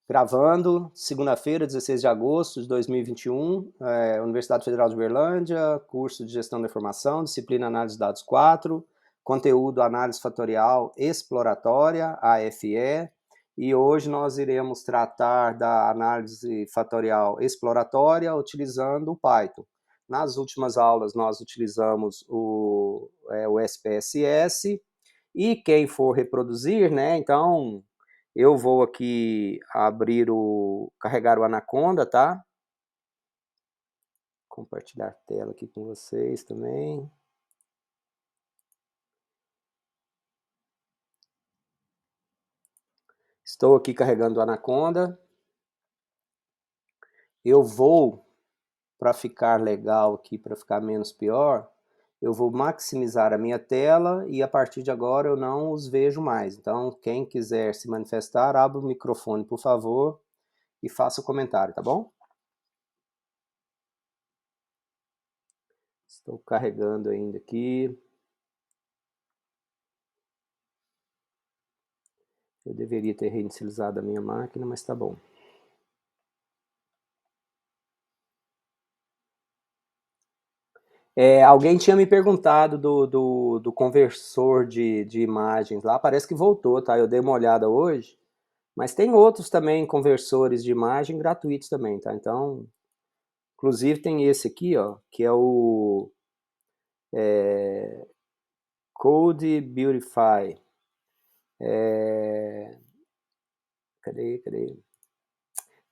Gravando, segunda-feira, 16 de agosto de 2021, Universidade Federal de Uberlândia, curso de Gestão da Informação, disciplina Análise de Dados 4, conteúdo Análise Fatorial Exploratória, AFE, e hoje nós iremos tratar da análise fatorial exploratória utilizando o Python. Nas últimas aulas nós utilizamos o SPSS, e quem for reproduzir, né, então eu vou aqui carregar o Anaconda, tá? Compartilhar a tela aqui com vocês também. Estou aqui carregando o Anaconda. Eu vou, para ficar legal aqui, para ficar menos pior, eu vou maximizar a minha tela e a partir de agora eu não os vejo mais. Então, quem quiser se manifestar, abra o microfone, por favor, e faça o comentário, tá bom? Estou carregando ainda aqui. Eu deveria ter reinicializado a minha máquina, mas tá bom. Alguém tinha me perguntado do conversor de imagens lá, parece que voltou, tá? Eu dei uma olhada hoje, mas tem outros também conversores de imagem gratuitos também, tá? Então, inclusive tem esse aqui, ó, que é o Code Beautify. Cadê?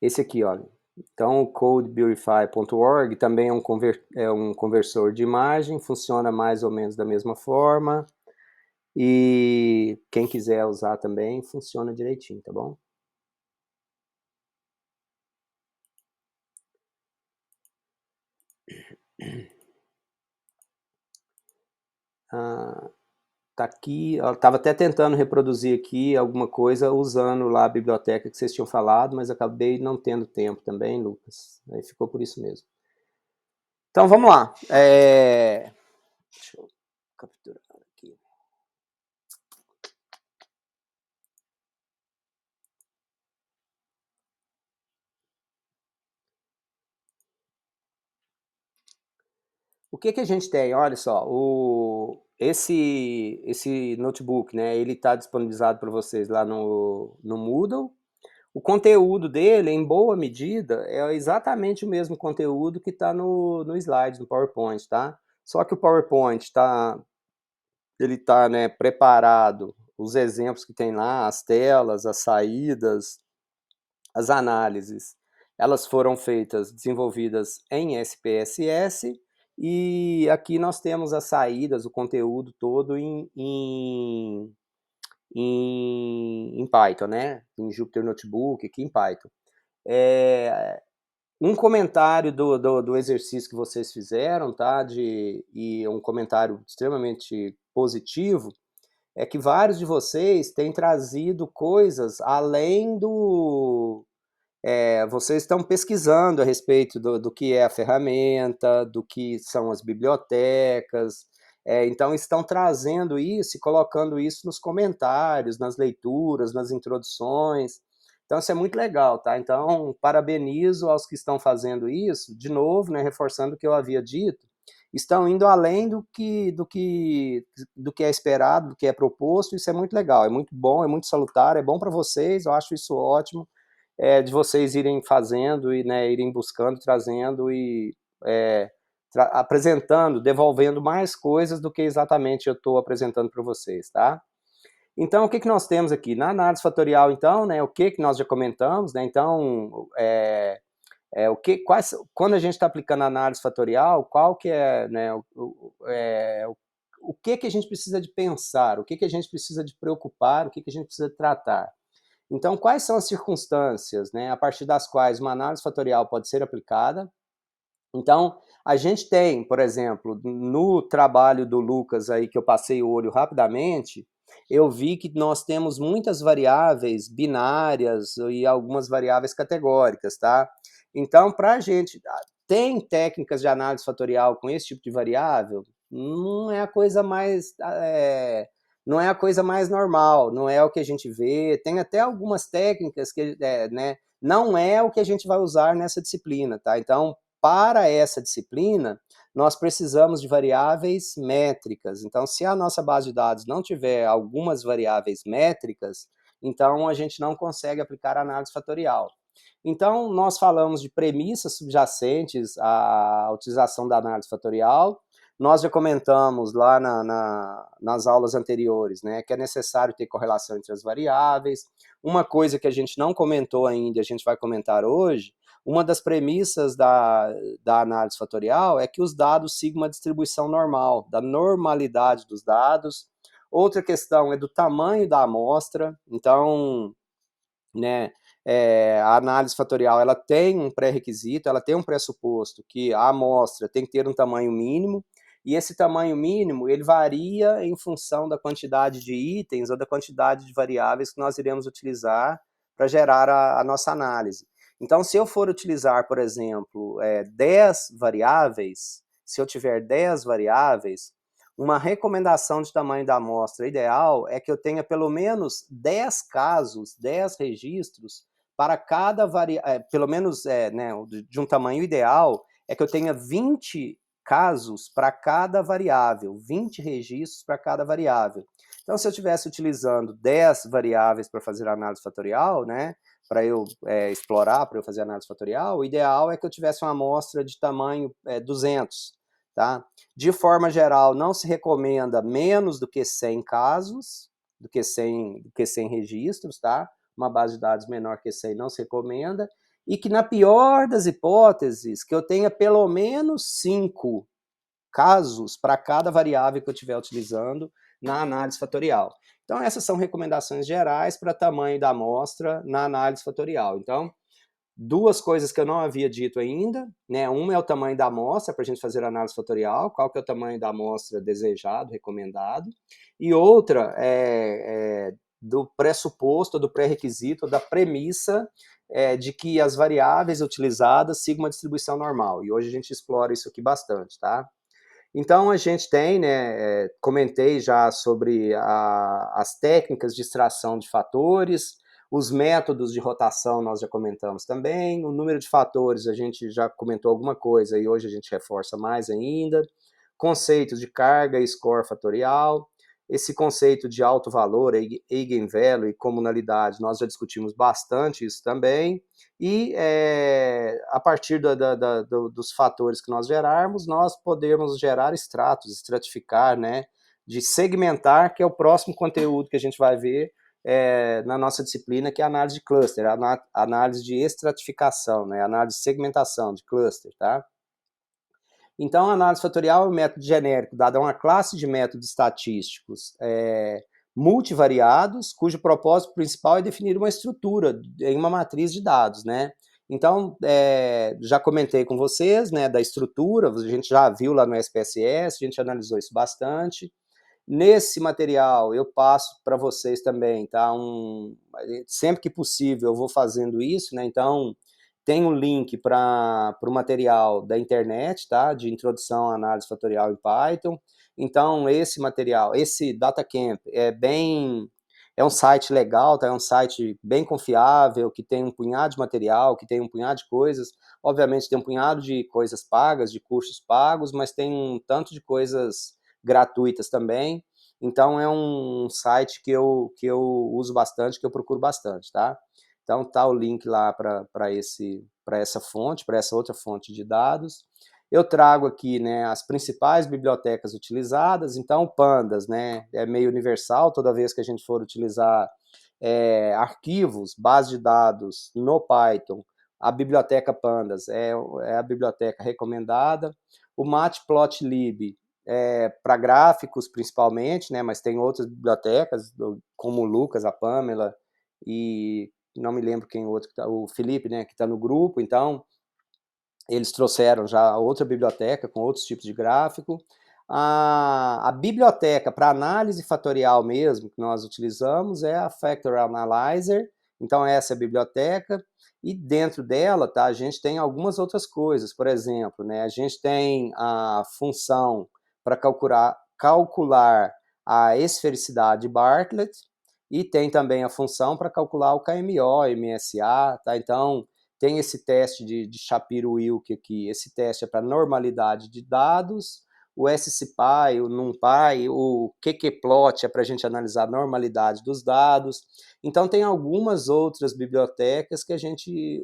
Esse aqui, olha. Então, o codebeautify.org também é um conversor de imagem, funciona mais ou menos da mesma forma. E quem quiser usar também, funciona direitinho, tá bom? Tá aqui, eu estava até tentando reproduzir aqui alguma coisa usando lá a biblioteca que vocês tinham falado, mas acabei não tendo tempo também, Lucas. Aí ficou por isso mesmo. Então vamos lá. Deixa eu capturar aqui. O que a gente tem? Olha só, esse notebook, né? Ele está disponibilizado para vocês lá no Moodle. O conteúdo dele, em boa medida, é exatamente o mesmo conteúdo que está no slide, no PowerPoint, tá? Só que o PowerPoint ele tá, né, preparado, os exemplos que tem lá, as telas, as saídas, as análises, elas foram desenvolvidas em SPSS, e aqui nós temos as saídas, o conteúdo todo em Python, né? Em Jupyter Notebook, aqui em Python. Um comentário do exercício que vocês fizeram, tá? E um comentário extremamente positivo, é que vários de vocês têm trazido coisas além vocês estão pesquisando a respeito do que é a ferramenta, do que são as bibliotecas, então estão trazendo isso e colocando isso nos comentários, nas leituras, nas introduções. Então isso é muito legal, tá? Então parabenizo aos que estão fazendo isso, de novo, né, reforçando o que eu havia dito, estão indo além do que é esperado, do que é proposto. Isso é muito legal, é muito bom, é muito salutar, é bom para vocês, eu acho isso ótimo, de vocês irem fazendo e, né, irem buscando, trazendo e apresentando, devolvendo mais coisas do que exatamente eu estou apresentando para vocês, tá? Então, o que nós temos aqui? Na análise fatorial, então, né, o que nós já comentamos, né, então, quando a gente está aplicando a análise fatorial, qual que é, né, o que a gente precisa de pensar, o que a gente precisa de preocupar, o que a gente precisa de tratar. Então, quais são as circunstâncias, né, a partir das quais uma análise fatorial pode ser aplicada? Então, a gente tem, por exemplo, no trabalho do Lucas aí, que eu passei o olho rapidamente, eu vi que nós temos muitas variáveis binárias e algumas variáveis categóricas, tá? Então, para a gente... Tem técnicas de análise fatorial com esse tipo de variável? Não é a coisa mais não é a coisa mais normal, não é o que a gente vê, tem até algumas técnicas que, né, não é o que a gente vai usar nessa disciplina, tá? Então, para essa disciplina, nós precisamos de variáveis métricas. Então, se a nossa base de dados não tiver algumas variáveis métricas, então a gente não consegue aplicar a análise fatorial. Então, nós falamos de premissas subjacentes à utilização da análise fatorial. Nós já comentamos lá nas aulas anteriores, né, que é necessário ter correlação entre as variáveis. Uma coisa que a gente não comentou ainda, a gente vai comentar hoje, uma das premissas da análise fatorial é que os dados sigam uma distribuição normal, da normalidade dos dados. Outra questão é do tamanho da amostra. Então, né, a análise fatorial ela tem um pré-requisito, ela tem um pressuposto que a amostra tem que ter um tamanho mínimo, e esse tamanho mínimo ele varia em função da quantidade de itens ou da quantidade de variáveis que nós iremos utilizar para gerar a nossa análise. Então, se eu for utilizar, por exemplo, 10 variáveis, se eu tiver 10 variáveis, uma recomendação de tamanho da amostra ideal é que eu tenha pelo menos 10 casos, 10 registros para cada variável, pelo menos né, de um tamanho ideal, é que eu tenha 20 casos para cada variável, 20 registros para cada variável. Então, se eu estivesse utilizando 10 variáveis para fazer a análise fatorial, né, para eu explorar, para eu fazer a análise fatorial, o ideal é que eu tivesse uma amostra de tamanho 200, tá? De forma geral, não se recomenda menos do que 100 casos, do que 100 registros, tá? Uma base de dados menor que 100 não se recomenda, e que na pior das hipóteses, que eu tenha pelo menos 5 casos para cada variável que eu estiver utilizando na análise fatorial. Então, essas são recomendações gerais para tamanho da amostra na análise fatorial. Então, duas coisas que eu não havia dito ainda, né? Uma é o tamanho da amostra, para a gente fazer a análise fatorial, qual que é o tamanho da amostra desejado, recomendado, e outra é do pressuposto, do pré-requisito, da premissa de que as variáveis utilizadas sigam uma distribuição normal, e hoje a gente explora isso aqui bastante, tá? Então, a gente tem, né, comentei já sobre as técnicas de extração de fatores, os métodos de rotação nós já comentamos também, o número de fatores a gente já comentou alguma coisa e hoje a gente reforça mais ainda, conceitos de carga e score fatorial, esse conceito de alto valor, eigenvalue e comunalidade, nós já discutimos bastante isso também, e a partir dos fatores que nós gerarmos, nós podemos gerar estratos, estratificar, né, de segmentar, que é o próximo conteúdo que a gente vai ver na nossa disciplina, que é a análise de cluster, a análise de estratificação, né, a análise de segmentação de cluster, tá? Então, a análise fatorial é um método genérico dado a uma classe de métodos estatísticos multivariados, cujo propósito principal é definir uma estrutura em uma matriz de dados, né? Então, já comentei com vocês, né, da estrutura, a gente já viu lá no SPSS, a gente analisou isso bastante. Nesse material, eu passo para vocês também, tá? Sempre que possível, eu vou fazendo isso, né? Então, tem um link para o material da internet, tá? De introdução à análise fatorial em Python. Então, esse material, esse DataCamp, é um site legal, tá? É um site bem confiável, que tem um punhado de material, que tem um punhado de coisas. Obviamente, tem um punhado de coisas pagas, de cursos pagos, mas tem um tanto de coisas gratuitas também. Então, é um site que eu uso bastante, que eu procuro bastante, tá? Então, tá o link lá para essa fonte, para essa outra fonte de dados. Eu trago aqui, né, as principais bibliotecas utilizadas. Então, o Pandas, né, é meio universal, toda vez que a gente for utilizar arquivos, base de dados no Python, a biblioteca Pandas é a biblioteca recomendada. O Matplotlib para gráficos, principalmente, né, mas tem outras bibliotecas, como o Lucas, a Pamela, e não me lembro quem outro, o Felipe, né, que está no grupo. Então, eles trouxeram já outra biblioteca com outros tipos de gráfico. A biblioteca para análise fatorial mesmo, que nós utilizamos, é a Factor Analyzer. Então, essa é a biblioteca. E dentro dela, tá, a gente tem algumas outras coisas. Por exemplo, né, a gente tem a função para calcular a esfericidade Bartlett, e tem também a função para calcular o KMO, MSA, tá? Então, tem esse teste de Shapiro-Wilk aqui, esse teste é para normalidade de dados, o SCPy, o NumPy, o QQplot é para a gente analisar a normalidade dos dados. Então, tem algumas outras bibliotecas que a gente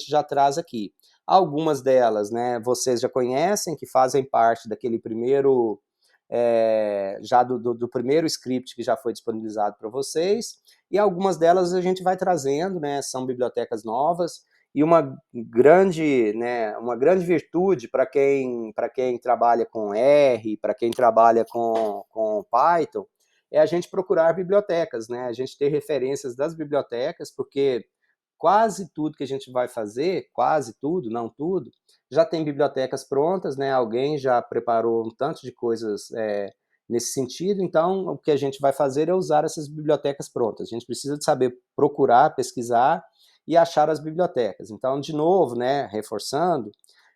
já traz aqui. Algumas delas, né, vocês já conhecem, que fazem parte daquele primeiro já do primeiro script que já foi disponibilizado para vocês, e algumas delas a gente vai trazendo, né, são bibliotecas novas, e uma grande virtude para quem trabalha com R, para quem trabalha com Python, é a gente procurar bibliotecas, né, a gente ter referências das bibliotecas, porque quase tudo que a gente vai fazer, quase tudo, não tudo, já tem bibliotecas prontas, né? Alguém já preparou um tanto de coisas nesse sentido, então o que a gente vai fazer é usar essas bibliotecas prontas. A gente precisa de saber procurar, pesquisar e achar as bibliotecas. Então, de novo, né, reforçando,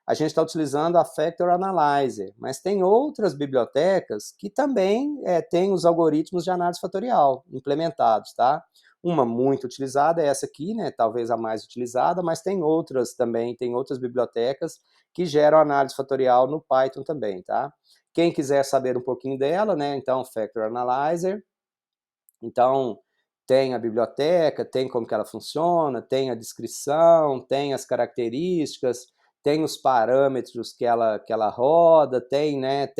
a gente está utilizando a Factor Analyzer, mas tem outras bibliotecas que também têm os algoritmos de análise fatorial implementados, tá? Uma muito utilizada é essa aqui, né? Talvez a mais utilizada, mas tem outras também, tem outras bibliotecas que geram análise fatorial no Python também, tá? Quem quiser saber um pouquinho dela, né? Então, Factor Analyzer. Então, tem a biblioteca, tem como que ela funciona, tem a descrição, tem as características, tem os parâmetros que ela roda, tem, né,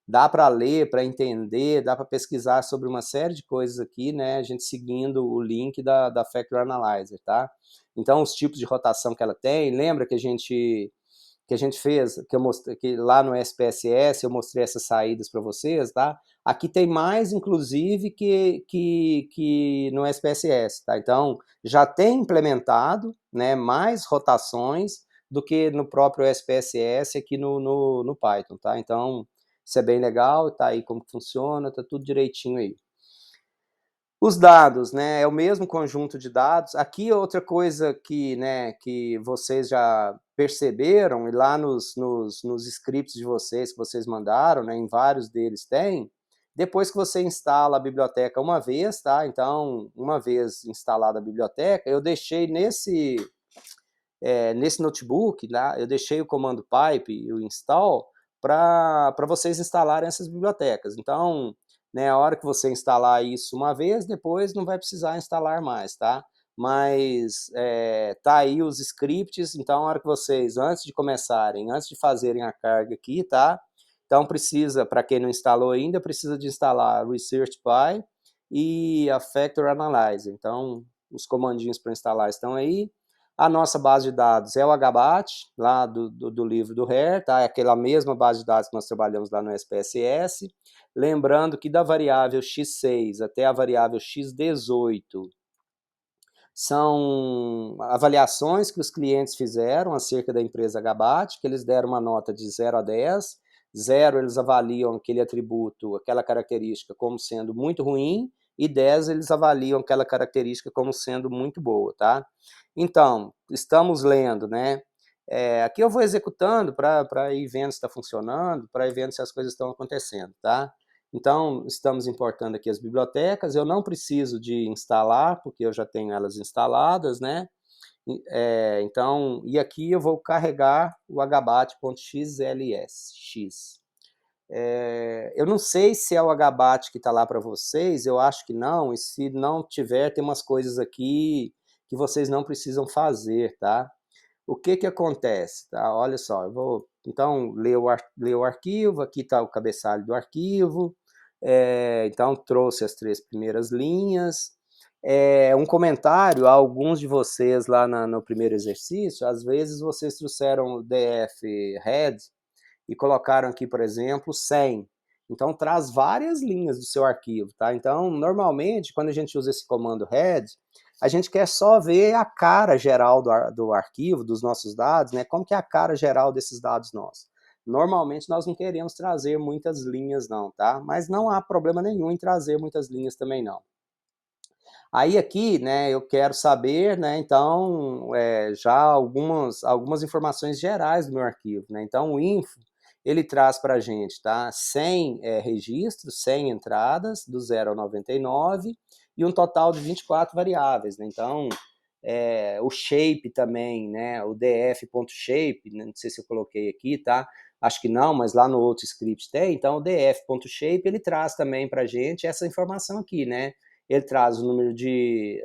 dá para ler, para entender, dá para pesquisar sobre uma série de coisas aqui, né, a gente seguindo o link da Factor Analyzer, tá? Então, os tipos de rotação que ela tem, lembra que a gente fez, que eu mostrei, que lá no SPSS eu mostrei essas saídas para vocês, tá? Aqui tem mais, inclusive, que no SPSS, tá? Então, já tem implementado, né, mais rotações do que no próprio SPSS aqui no Python, tá? Então, isso é bem legal, tá aí como funciona, tá tudo direitinho aí. Os dados, né, é o mesmo conjunto de dados. Aqui outra coisa que vocês já perceberam, e lá nos scripts de vocês que vocês mandaram, né, em vários deles tem, depois que você instala a biblioteca uma vez, tá? Então, uma vez instalada a biblioteca, eu deixei nesse notebook, lá, eu deixei o comando pipe e o install para vocês instalarem essas bibliotecas. Então, né, a hora que você instalar isso uma vez, depois não vai precisar instalar mais, tá? Mas tá aí os scripts, então a hora que vocês, antes de começarem, antes de fazerem a carga aqui, tá? Então precisa, para quem não instalou ainda, precisa de instalar ResearchPy e a Factor Analyzer. Então, os comandinhos para instalar estão aí. A nossa base de dados é o HBAT, lá do livro do Hare, tá? É aquela mesma base de dados que nós trabalhamos lá no SPSS. Lembrando que da variável x6 até a variável x18 são avaliações que os clientes fizeram acerca da empresa HBAT, que eles deram uma nota de 0 a 10. 0 eles avaliam aquele atributo, aquela característica como sendo muito ruim, e 10 eles avaliam aquela característica como sendo muito boa, tá? Então, estamos lendo, né? Aqui eu vou executando para ir vendo se está funcionando, para ir vendo se as coisas estão acontecendo, tá? Então, estamos importando aqui as bibliotecas, eu não preciso de instalar, porque eu já tenho elas instaladas, né? Então, e aqui eu vou carregar o hbat.xls, x. Eu não sei se é o hbat que está lá para vocês, eu acho que não, e se não tiver, tem umas coisas aqui que vocês não precisam fazer, tá? O que acontece, tá? Olha só, eu vou, então, ler o arquivo, aqui está o cabeçalho do arquivo, então trouxe as 3 primeiras linhas, um comentário a alguns de vocês lá no primeiro exercício, às vezes vocês trouxeram o df head e colocaram aqui, por exemplo, 100. Então, traz várias linhas do seu arquivo, tá? Então, normalmente, quando a gente usa esse comando head, a gente quer só ver a cara geral do arquivo, dos nossos dados, né? Como que é a cara geral desses dados nossos. Normalmente, nós não queremos trazer muitas linhas, não, tá? Mas não há problema nenhum em trazer muitas linhas também, não. Aí aqui, né, eu quero saber, né, então, já algumas informações gerais do meu arquivo, né? Então, o info, ele traz para a gente, tá? 100 registros, 100 entradas, do 0 ao 99, e um total de 24 variáveis, né? Então, o shape também, né? O df.shape, não sei se eu coloquei aqui, tá? Acho que não, mas lá no outro script tem. Então, o df.shape, ele traz também para a gente essa informação aqui, né? Ele traz o número de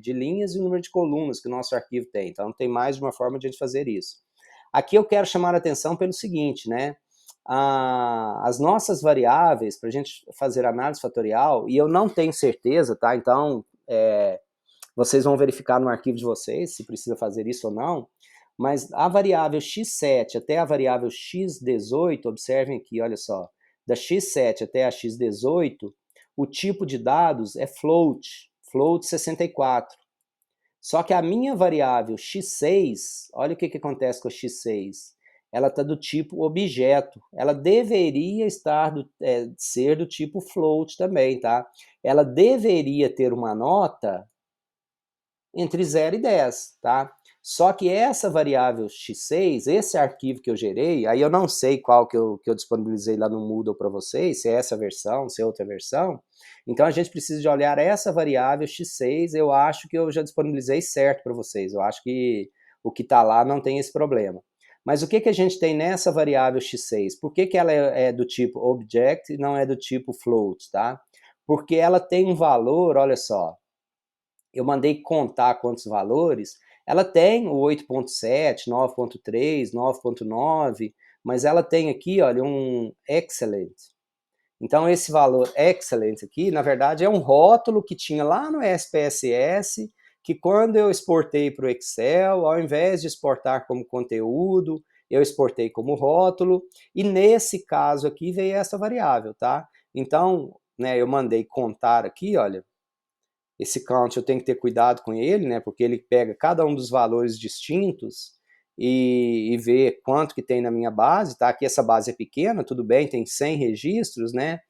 linhas e o número de colunas que o nosso arquivo tem. Então, tem mais de uma forma de a gente fazer isso. Aqui eu quero chamar a atenção pelo seguinte, né? As nossas variáveis, para a gente fazer análise fatorial, e eu não tenho certeza, tá? Então, vocês vão verificar no arquivo de vocês se precisa fazer isso ou não, mas a variável x7 até a variável x18, observem aqui, olha só, da x7 até a x18, o tipo de dados é float 64. Só que a minha variável x6, olha o que acontece com a x6. Ela está do tipo objeto. Ela deveria ser do tipo float também, tá? Ela deveria ter uma nota entre 0 e 10, tá? Só que essa variável x6, esse arquivo que eu gerei, aí eu não sei qual que eu disponibilizei lá no Moodle para vocês, se é essa versão, se é outra versão. Então a gente precisa de olhar essa variável x6, eu acho que eu já disponibilizei certo para vocês, eu acho que o que está lá não tem esse problema. Mas o que a gente tem nessa variável x6? Por que ela é do tipo object e não é do tipo float, tá? Porque ela tem um valor, olha só, eu mandei contar quantos valores, ela tem o 8.7, 9.3, 9.9, mas ela tem aqui, olha, um excellent. Então, esse valor excellent aqui, na verdade, é um rótulo que tinha lá no SPSS, que quando eu exportei para o Excel, ao invés de exportar como conteúdo, eu exportei como rótulo, e nesse caso aqui veio essa variável, tá? Então, né, eu mandei contar aqui, olha, esse count eu tenho que ter cuidado com ele, né? Porque ele pega cada um dos valores distintos e vê quanto que tem na minha base, tá? Aqui essa base é pequena, tudo bem, tem 100 registros, né?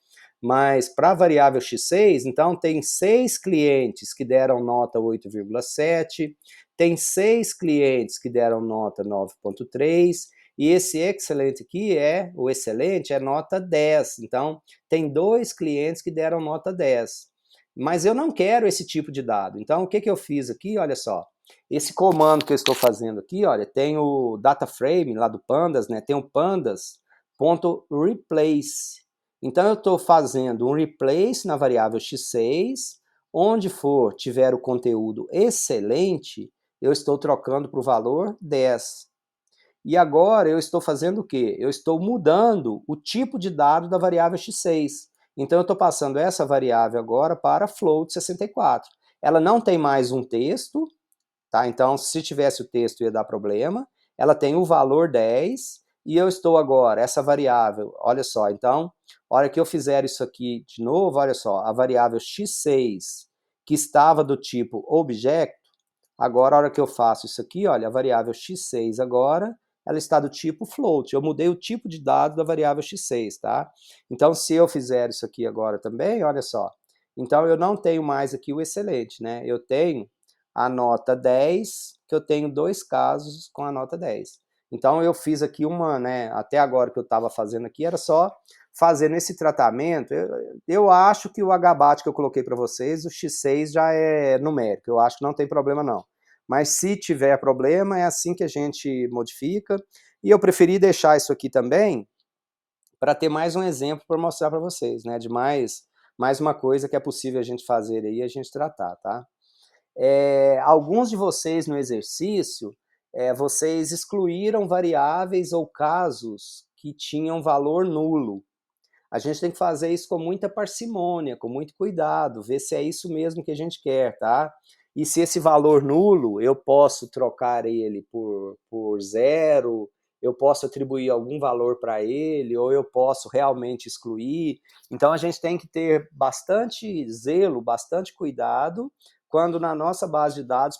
Mas para a variável x6, então tem 6 clientes que deram nota 8,7, tem 6 clientes que deram nota 9,3, e esse excelente aqui o excelente é nota 10. Então, tem 2 clientes que deram nota 10. Mas eu não quero esse tipo de dado. Então, o que eu fiz aqui? Olha só. Esse comando que eu estou fazendo aqui, olha, tem o data frame lá do pandas, né? Tem o pandas.replace. Então, eu estou fazendo um replace na variável x6, onde tiver o conteúdo excelente, eu estou trocando para o valor 10. E agora eu estou fazendo o quê? Eu estou mudando o tipo de dado da variável x6. Então eu estou passando essa variável agora para float 64. Ela não tem mais um texto, tá? Então se tivesse o texto ia dar problema. Ela tem o valor 10 e eu estou agora, essa variável, olha só, então, a hora que eu fizer isso aqui de novo, olha só, a variável x6, que estava do tipo objeto, agora, a hora que eu faço isso aqui, olha, a variável x6 agora, ela está do tipo float. Eu mudei o tipo de dado da variável x6, tá? Então, se eu fizer isso aqui agora também, olha só. Então, eu não tenho mais aqui o excelente, né? Eu tenho a nota 10, que eu tenho 2 casos com a nota 10. Então, eu fiz aqui né? Até agora que eu estava fazendo aqui, era só fazendo esse tratamento. Eu acho que o HBAT que eu coloquei para vocês, o x6 já é numérico. Eu acho que não tem problema não. Mas se tiver problema, é assim que a gente modifica. E eu preferi deixar isso aqui também para ter mais um exemplo para mostrar para vocês, né? De mais uma coisa que é possível a gente fazer aí e a gente tratar, tá? Alguns de vocês no exercício, vocês excluíram variáveis ou casos que tinham valor nulo. A gente tem que fazer isso com muita parcimônia, com muito cuidado, ver se é isso mesmo que a gente quer, tá? E se esse valor nulo, eu posso trocar ele por zero, eu posso atribuir algum valor para ele, ou eu posso realmente excluir. Então a gente tem que ter bastante zelo, bastante cuidado, quando na nossa base de dados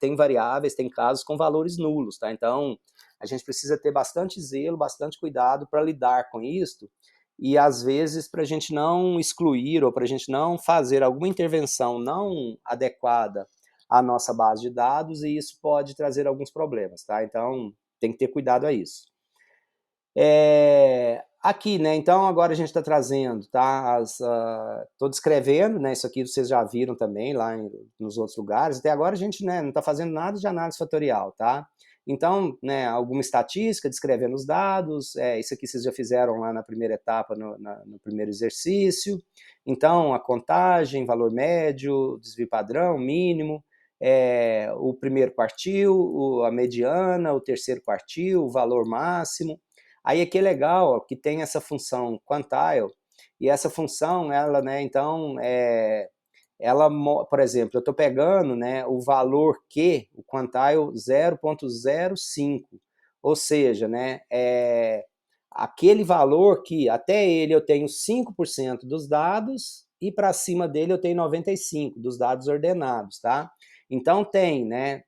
tem variáveis, tem casos com valores nulos, tá? Então a gente precisa ter bastante zelo, bastante cuidado para lidar com isso e, às vezes, para a gente não excluir ou para a gente não fazer alguma intervenção não adequada à nossa base de dados e isso pode trazer alguns problemas, tá? Então, tem que ter cuidado a isso. Aqui, né, então agora a gente está trazendo, tá, tô descrevendo, né, isso aqui vocês já viram também lá nos outros lugares, até agora a gente, né, não está fazendo nada de análise fatorial, tá? Então, né, alguma estatística, descrevendo os dados, isso aqui vocês já fizeram lá na primeira etapa, no primeiro exercício, então a contagem, valor médio, desvio padrão, mínimo, o primeiro quartil, a mediana, o terceiro quartil, o valor máximo. Aí aqui é legal que tem essa função quantile, e essa função, ela, né, então, ela, por exemplo, eu estou pegando, né, o valor Q, o quantile 0,05, ou seja, né, aquele valor que até ele eu tenho 5% dos dados e para cima dele eu tenho 95% dos dados ordenados, tá? Então tem, né,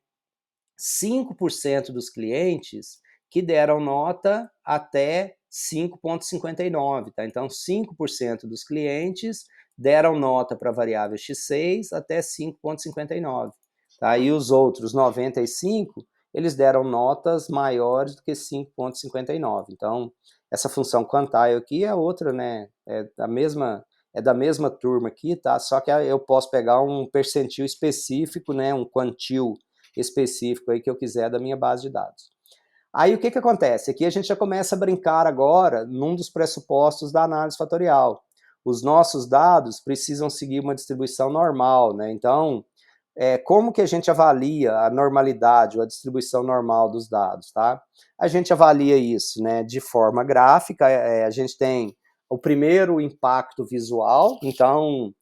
5% dos clientes que deram nota até 5,59, tá? Então, 5% dos clientes deram nota para a variável x6 até 5,59, tá? E os outros 95, eles deram notas maiores do que 5,59. Então, essa função quantile aqui é outra, né? Da mesma turma aqui, tá? Só que eu posso pegar um percentil específico, né? Um quantil específico aí que eu quiser da minha base de dados. Aí o que acontece? Aqui a gente já começa a brincar agora num dos pressupostos da análise fatorial. Os nossos dados precisam seguir uma distribuição normal, né? Então, como que a gente avalia a normalidade ou a distribuição normal dos dados, tá? A gente avalia isso, né, de forma gráfica, a gente tem o primeiro impacto visual, então,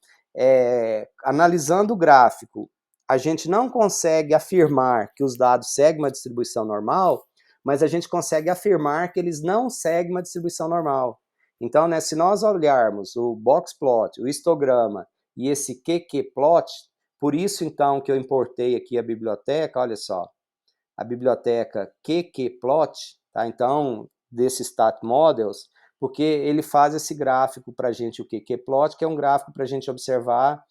analisando o gráfico, a gente não consegue afirmar que os dados seguem uma distribuição normal, mas a gente consegue afirmar que eles não seguem uma distribuição normal. Então, né, se nós olharmos o box plot, o histograma e esse QQ-plot, por isso, então, que eu importei aqui a biblioteca, olha só, a biblioteca QQplot, tá? Então, desse Stat Models, porque ele faz esse gráfico para a gente, o QQplot, que é um gráfico para a gente observar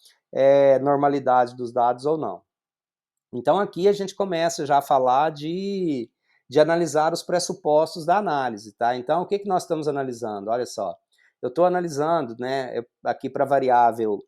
normalidade dos dados ou não. Então, aqui a gente começa já a falar de analisar os pressupostos da análise, tá? Então, o que nós estamos analisando? Olha só, eu estou analisando, né, aqui para a variável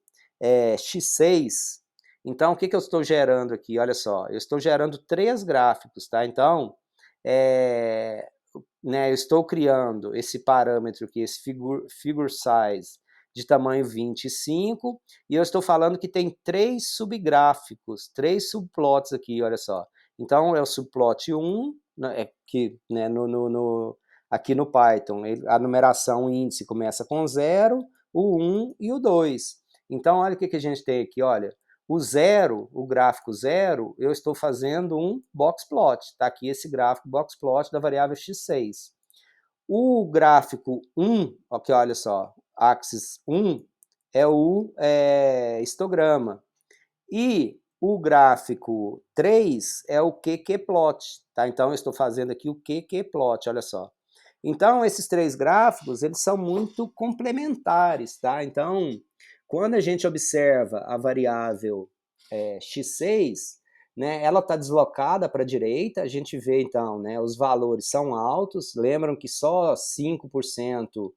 x6, então, o que eu estou gerando aqui? Olha só, eu estou gerando 3 gráficos, tá? Então, né, eu estou criando esse parâmetro aqui, esse figure size de tamanho 25, e eu estou falando que tem 3 subgráficos, 3 subplots aqui, olha só. Então, é o subplot 1, né, que, né, aqui no Python, a numeração, o índice começa com 0, o 1 e o 2. Então, olha o que a gente tem aqui, olha. O 0, o gráfico 0, eu estou fazendo um box plot. Está aqui esse gráfico box plot da variável x6. O gráfico 1, aqui, olha só, axis 1, é o histograma. E o gráfico 3 é o QQ-plot, tá? Então, eu estou fazendo aqui o QQ-plot, olha só. Então, esses 3 gráficos, eles são muito complementares, tá? Então, quando a gente observa a variável x6, né, ela está deslocada para a direita, a gente vê, então, né, os valores são altos, lembram que só 5%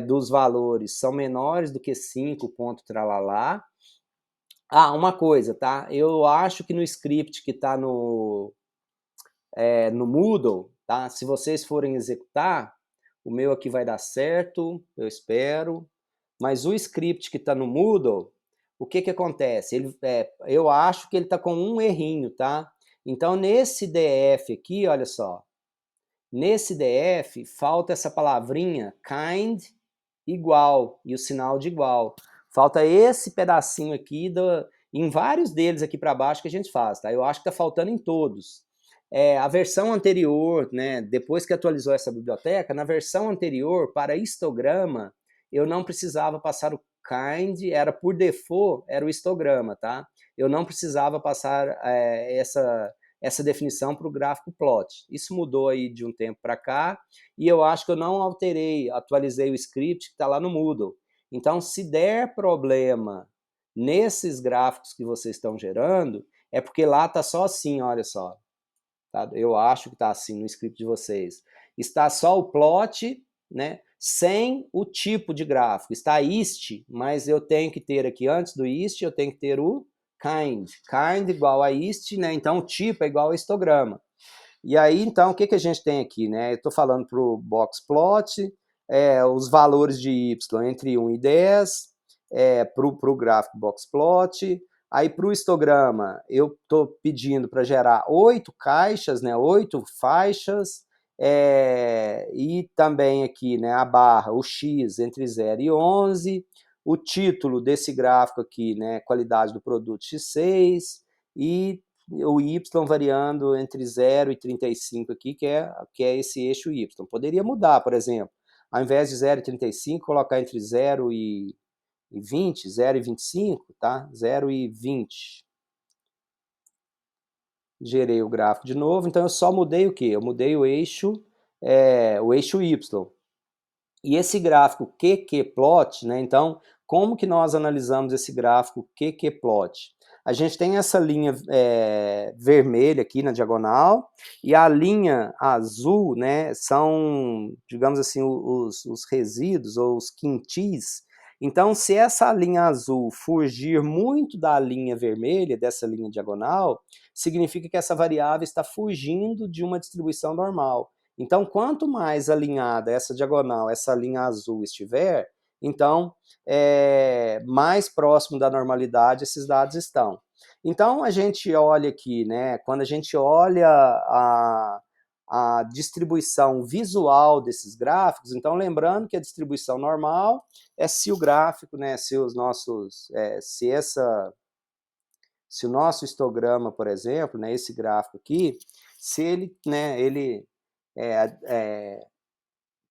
dos valores são menores do que 5 ponto tralalá. Uma coisa, tá? Eu acho que no script que está no Moodle, tá? Se vocês forem executar, o meu aqui vai dar certo, eu espero. Mas o script que está no Moodle, o que acontece? Eu acho que ele está com um errinho, tá? Então, nesse DF aqui, olha só. Nesse DF, falta essa palavrinha kind igual e o sinal de igual. Falta esse pedacinho aqui em vários deles aqui para baixo que a gente faz, tá? Eu acho que está faltando em todos. A versão anterior, né, depois que atualizou essa biblioteca, na versão anterior, para histograma, eu não precisava passar o kind, era por default, era o histograma, tá? Eu não precisava passar essa definição para o gráfico plot. Isso mudou aí de um tempo para cá, e eu acho que eu não alterei, atualizei o script que está lá no Moodle. Então, se der problema nesses gráficos que vocês estão gerando, é porque lá está só assim, olha só. Tá? Eu acho que está assim no script de vocês. está só o plot, né, sem o tipo de gráfico. Está ist, mas eu tenho que ter aqui, antes do ist, eu tenho que ter o kind. Kind igual a ist, né, então o tipo é igual a histograma. E aí, então, o que a gente tem aqui, né? Eu estou falando para o boxplot, os valores de y entre 1 e 10, para o gráfico boxplot. Aí, para o histograma, eu estou pedindo para gerar 8 caixas, né? 8 faixas, e também aqui, né, a barra, o x entre 0 e 11, o título desse gráfico aqui, né, qualidade do produto x6, e o y variando entre 0 e 35 aqui, que é esse eixo y. Poderia mudar, por exemplo, ao invés de 0 e 35, colocar entre 0 e 20, 0 e 25, tá? 0 e 20. Gerei o gráfico de novo, então eu só mudei o quê? Eu mudei o eixo y. E esse gráfico QQ-plot, né? Então, como que nós analisamos esse gráfico QQ-plot? A gente tem essa linha vermelha aqui na diagonal, e a linha azul, né, são, digamos assim, os resíduos, ou os quintis. Então, se essa linha azul fugir muito da linha vermelha, dessa linha diagonal, significa que essa variável está fugindo de uma distribuição normal. Então, quanto mais alinhada essa diagonal, essa linha azul estiver, então, mais próximo da normalidade esses dados estão. Então, a gente olha aqui, né, quando a gente olha a distribuição visual desses gráficos, então, lembrando que a distribuição normal é se o gráfico, né, se o nosso histograma, por exemplo, né, esse gráfico aqui, se ele, né,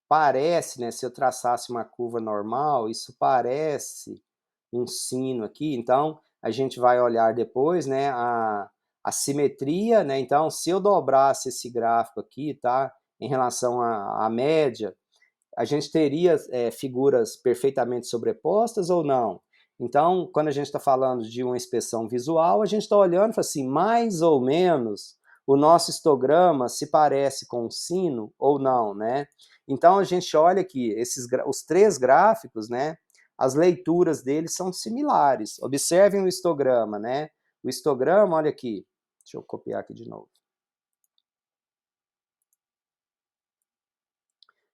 parece, né, se eu traçasse uma curva normal, isso parece um sino aqui, então a gente vai olhar depois, né, a simetria, né, então se eu dobrasse esse gráfico aqui, tá, em relação à média, a gente teria figuras perfeitamente sobrepostas ou não? Então, quando a gente está falando de uma inspeção visual, a gente está olhando e fala assim, mais ou menos, o nosso histograma se parece com um sino ou não, né? Então, a gente olha aqui, os 3 gráficos, né? As leituras deles são similares. Observem o histograma, né? O histograma, olha aqui, deixa eu copiar aqui de novo.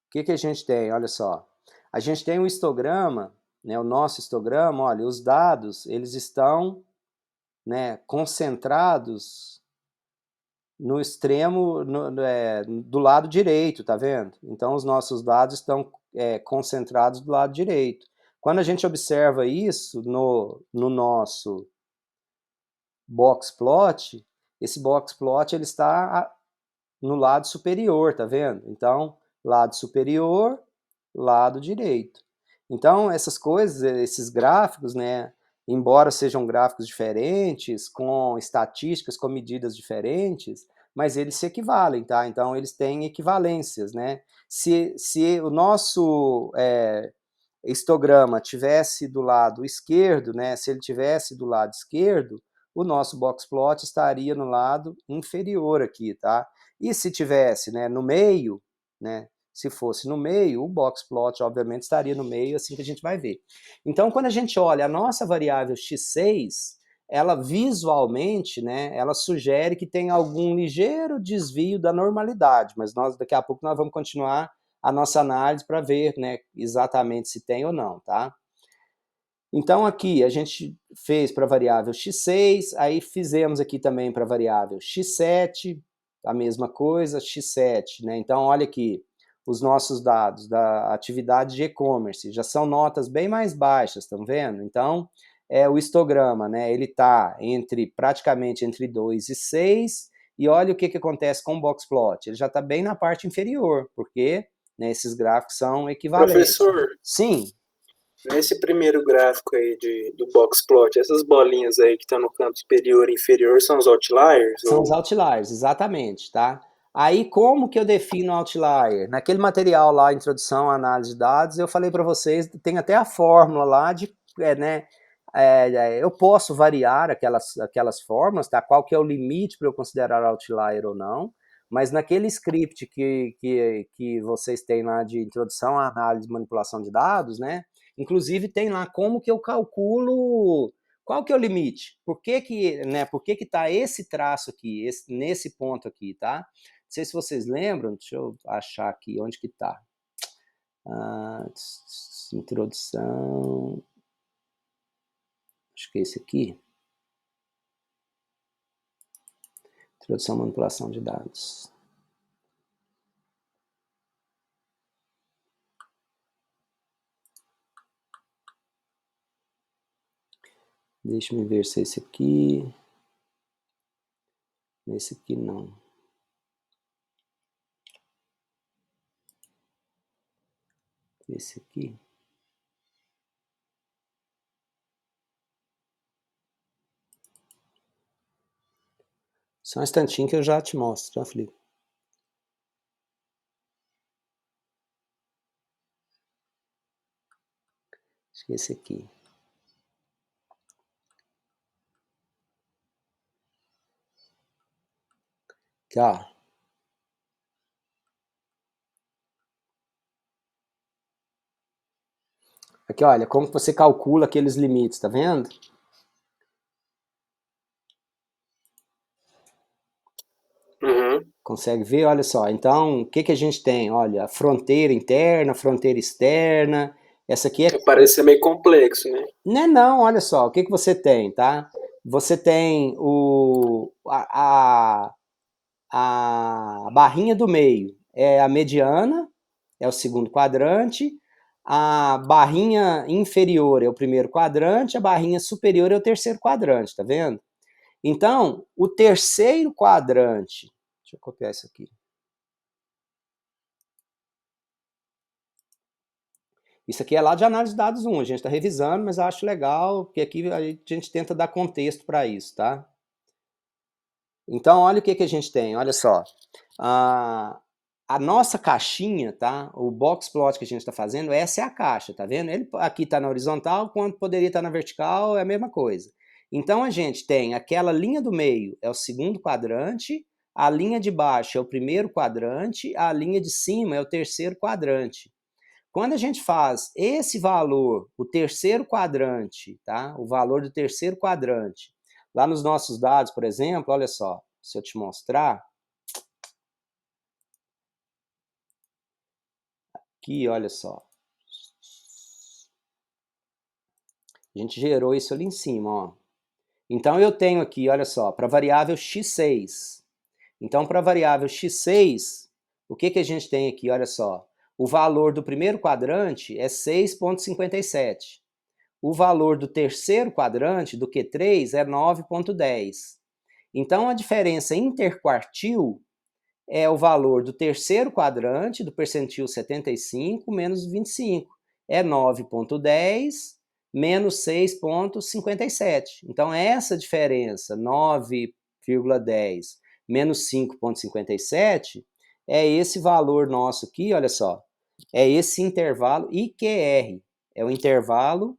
O que a gente tem? Olha só. A gente tem um histograma, né, o nosso histograma, olha, os dados, eles estão, né, concentrados no extremo, do lado direito, tá vendo? Então, os nossos dados estão concentrados do lado direito. Quando a gente observa isso no nosso boxplot, esse boxplot ele está no lado superior, tá vendo? Então, lado superior, lado direito. Então, essas coisas, esses gráficos, né, embora sejam gráficos diferentes, com estatísticas, com medidas diferentes, mas eles se equivalem, tá? Então, eles têm equivalências, né? Se o nosso histograma tivesse do lado esquerdo, né, se ele tivesse do lado esquerdo, o nosso boxplot estaria no lado inferior aqui, tá? E se tivesse, né, no meio, né, se fosse no meio, o boxplot, obviamente, estaria no meio, assim que a gente vai ver. Então, quando a gente olha a nossa variável x6, ela visualmente, né, ela sugere que tem algum ligeiro desvio da normalidade, mas daqui a pouco nós vamos continuar a nossa análise para ver, né, exatamente se tem ou não, tá? Então, aqui a gente fez para a variável x6, aí fizemos aqui também para a variável x7, a mesma coisa, x7, né? Então, olha aqui, os nossos dados da atividade de e-commerce já são notas bem mais baixas, estão vendo? Então, o histograma, né? Ele está praticamente entre 2 e 6, e olha o que acontece com o boxplot, ele já está bem na parte inferior, porque, né, esses gráficos são equivalentes. Professor, Sim. nesse primeiro gráfico aí do boxplot, essas bolinhas aí que estão no campo superior e inferior são os outliers? São os outliers, exatamente, tá? Aí, como que eu defino outlier? Naquele material lá, Introdução à Análise de Dados, eu falei para vocês, tem até a fórmula lá de, né, eu posso variar aquelas fórmulas, tá? Qual que é o limite para eu considerar outlier ou não, Mas naquele script que vocês têm lá de introdução à análise e manipulação de dados, né? Inclusive tem lá como que eu calculo qual que é o limite. Por que que tá esse traço aqui, nesse ponto aqui, tá? Não sei se vocês lembram, deixa eu achar aqui onde que tá. Introdução, acho que é esse aqui. Introdução à manipulação de dados. Deixa eu ver se é esse aqui. Esse aqui não. Esse aqui. Só um instantinho que eu já te mostro, tá, Felipe? Acho que é esse aqui. Aqui, ó. Aqui, olha, como você calcula aqueles limites, tá vendo? Uhum. Consegue ver? Olha só. Então, o que que a gente tem? Olha, fronteira interna, fronteira externa. Essa aqui é... Parece ser meio complexo, né? Não é não, olha só. O que que você tem, tá? Você tem a barrinha do meio. É a mediana, é o segundo quadrante. A barrinha inferior é o primeiro quadrante. A barrinha superior é o terceiro quadrante, tá vendo? Então, o terceiro quadrante, deixa eu copiar isso aqui. Isso aqui é lá de análise de dados 1, a gente está revisando, mas eu acho legal, porque aqui a gente tenta dar contexto para isso, tá? Então, olha o que, que a gente tem, olha só. A nossa caixinha, tá? O box plot que a gente está fazendo, essa é a caixa, tá vendo? Ele aqui está na horizontal, quando poderia estar na vertical, é a mesma coisa. Então, a gente tem aquela linha do meio, é o segundo quadrante, a linha de baixo é o primeiro quadrante, a linha de cima é o terceiro quadrante. Quando a gente faz esse valor, o terceiro quadrante, tá? O valor do terceiro quadrante, lá nos nossos dados, por exemplo, olha só, se eu te mostrar, aqui, olha só. A gente gerou isso ali em cima, ó. Então eu tenho aqui, olha só, para a variável x6. Então, para a variável x6, o que, que a gente tem aqui? Olha só, o valor do primeiro quadrante é 6,57. O valor do terceiro quadrante, do Q3, é 9,10. Então, a diferença interquartil é o valor do terceiro quadrante, do percentil 75, menos 25. É 9,10 menos 6,57. Então, essa diferença, 9,10 menos 5,57, é esse valor nosso aqui, olha só. É esse intervalo IQR. É o intervalo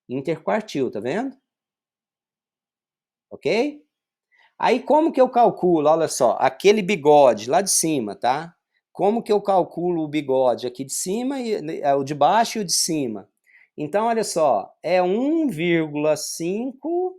interquartil, tá vendo? Ok? Aí como que eu calculo? Olha só, aquele bigode lá de cima, tá? Como que eu calculo o bigode aqui de cima, o de baixo e o de cima? Então, olha só, é 1,5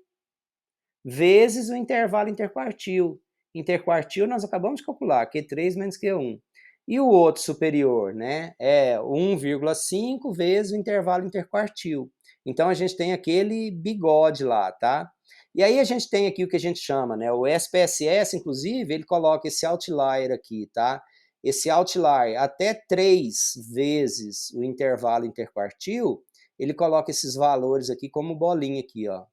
vezes o intervalo interquartil. Interquartil nós acabamos de calcular, Q3 menos Q1. E o outro superior, né? É 1,5 vezes o intervalo interquartil. Então a gente tem aquele bigode lá, tá? E aí a gente tem aqui o que a gente chama, né? O SPSS, inclusive, ele coloca esse outlier aqui, tá? Esse outlier até 3 vezes o intervalo interquartil, ele coloca esses valores aqui como bolinha aqui, ó.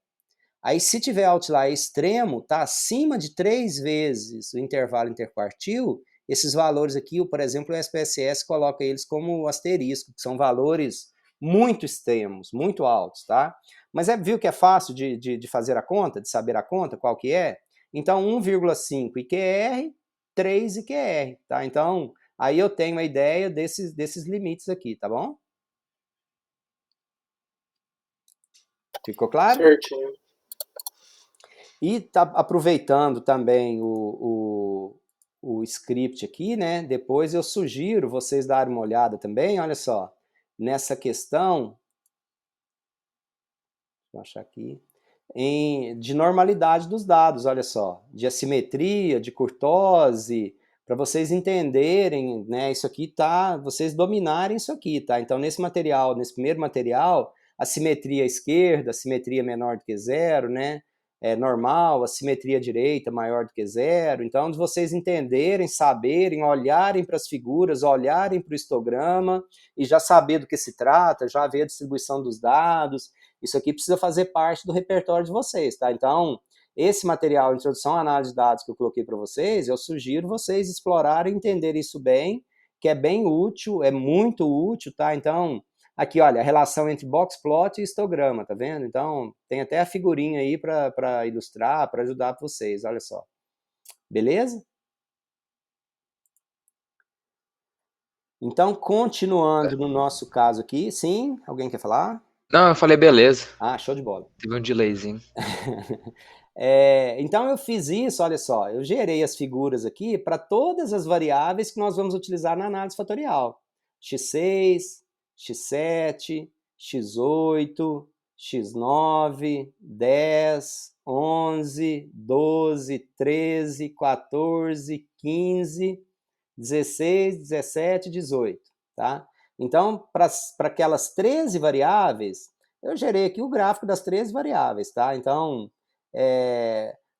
Aí, se tiver outlier extremo, tá acima de 3 vezes o intervalo interquartil, esses valores aqui, por exemplo, o SPSS coloca eles como asterisco, que são valores muito extremos, muito altos, tá? Mas viu que é fácil de fazer a conta, de saber a conta, qual que é? Então, 1,5 IQR, 3 IQR, tá? Então, aí eu tenho a ideia desses limites aqui, tá bom? Ficou claro? Certinho. E tá aproveitando também o script aqui, né? Depois eu sugiro vocês darem uma olhada também, olha só, nessa questão, vou achar aqui, de normalidade dos dados, olha só, de assimetria, de curtose, para vocês entenderem, né, isso aqui tá, vocês dominarem isso aqui, tá? Então, nesse material, nesse primeiro material, a simetria esquerda, a simetria menor do que zero, né? É normal, a simetria direita maior do que zero. Então, de vocês entenderem, saberem, olharem para as figuras, olharem para o histograma e já saber do que se trata, já ver a distribuição dos dados. Isso aqui precisa fazer parte do repertório de vocês, tá? Então, esse material, Introdução à Análise de Dados que eu coloquei para vocês, eu sugiro vocês explorarem e entenderem isso bem, que é bem útil, é muito útil, tá? Então, aqui, olha, a relação entre boxplot e histograma, tá vendo? Então, tem até a figurinha aí para ilustrar, para ajudar vocês, olha só. Beleza? Então, continuando no nosso caso aqui, sim, alguém quer falar? Não, eu falei beleza. Ah, show de bola. Teve um delayzinho. Então eu fiz isso, olha só, eu gerei as figuras aqui para todas as variáveis que nós vamos utilizar na análise fatorial. x6, x7, x8, x9, 10, 11, 12, 13, 14, 15, 16, 17, 18, tá? Então, para aquelas 13 variáveis, eu gerei aqui o gráfico das 13 variáveis, tá? Então,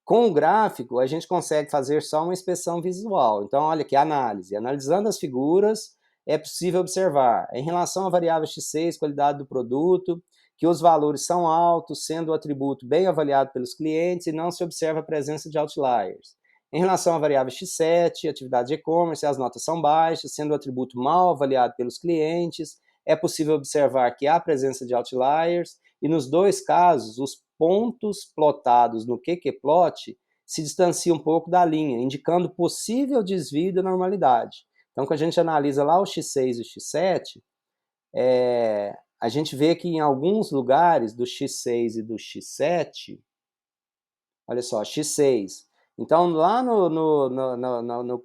com o gráfico, a gente consegue fazer só uma inspeção visual. Então, olha aqui, análise. Analisando as figuras, é possível observar, em relação à variável x6, qualidade do produto, que os valores são altos, sendo o atributo bem avaliado pelos clientes e não se observa a presença de outliers. Em relação à variável x7, atividade de e-commerce, as notas são baixas, sendo o atributo mal avaliado pelos clientes, é possível observar que há presença de outliers, e nos dois casos, os pontos plotados no QQplot se distanciam um pouco da linha, indicando possível desvio da normalidade. Então, quando a gente analisa lá o x6 e o x7, a gente vê que em alguns lugares do x6 e do x7, olha só, x6. Então, lá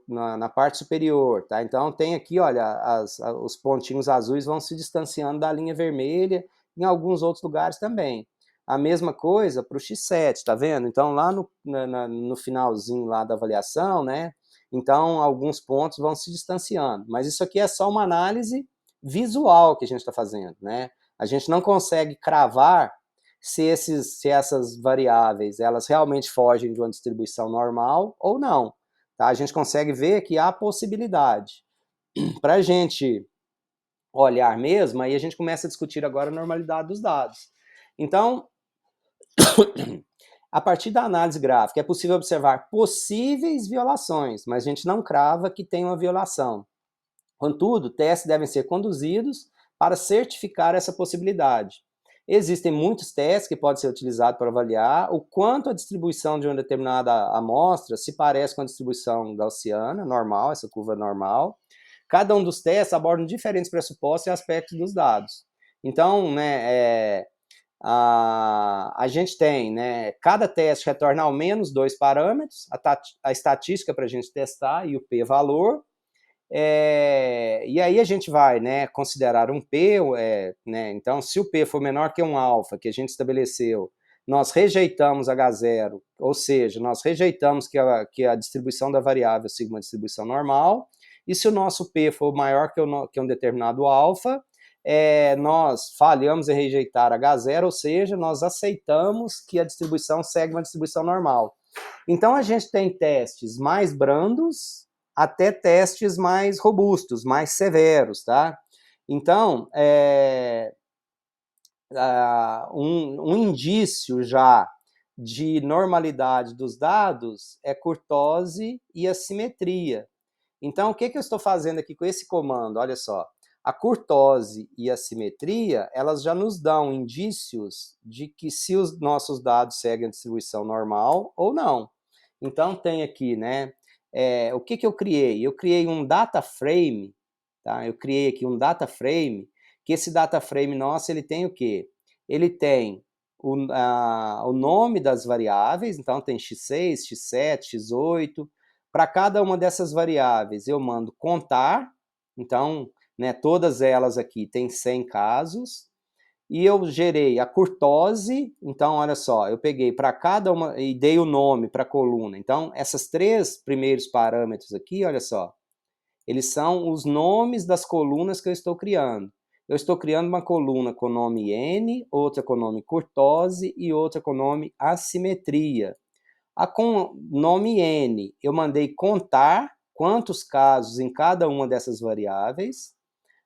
na parte superior, tá? Então, tem aqui, olha, os pontinhos azuis vão se distanciando da linha vermelha, em alguns outros lugares também. A mesma coisa para o x7, tá vendo? Então, lá no finalzinho lá da avaliação, né? Então, alguns pontos vão se distanciando. Mas isso aqui é só uma análise visual que a gente está fazendo, né? A gente não consegue cravar se essas variáveis elas realmente fogem de uma distribuição normal ou não. Tá? A gente consegue ver que há possibilidade. Para a gente olhar mesmo, aí a gente começa a discutir agora a normalidade dos dados. Então, a partir da análise gráfica, é possível observar possíveis violações, mas a gente não crava que tem uma violação. Contudo, testes devem ser conduzidos para certificar essa possibilidade. Existem muitos testes que podem ser utilizados para avaliar o quanto a distribuição de uma determinada amostra se parece com a distribuição gaussiana, normal, essa curva normal. Cada um dos testes aborda diferentes pressupostos e aspectos dos dados. Então, né, a gente tem, né, cada teste retorna ao menos 2 parâmetros, a estatística para a gente testar e o p-valor. E aí a gente vai, né, considerar um P, né, então se o P for menor que um alfa que a gente estabeleceu, nós rejeitamos H0, ou seja, nós rejeitamos que a distribuição da variável siga uma distribuição normal, e se o nosso P for maior que um determinado alfa, nós falhamos em rejeitar H0, ou seja, nós aceitamos que a distribuição segue uma distribuição normal. Então a gente tem testes mais brandos, até testes mais robustos, mais severos, tá? Então, um indício já de normalidade dos dados é curtose e assimetria. Então, o que eu estou fazendo aqui com esse comando? Olha só, a curtose e a simetria, elas já nos dão indícios de que se os nossos dados seguem a distribuição normal ou não. Então, tem aqui, né, o que eu criei? Eu criei um data frame, tá? Eu criei aqui um data frame, que esse data frame nosso, ele tem o quê? Ele tem o nome das variáveis, então tem x6, x7, x8, para cada uma dessas variáveis eu mando contar, então, né, todas elas aqui têm 100 casos, e eu gerei a curtose, então olha só, eu peguei para cada uma e dei o nome para a coluna. Então, esses 3 primeiros parâmetros aqui, olha só, eles são os nomes das colunas que eu estou criando. Eu estou criando uma coluna com o nome N, outra com o nome curtose e outra com o nome assimetria. A com nome N, eu mandei contar quantos casos em cada uma dessas variáveis.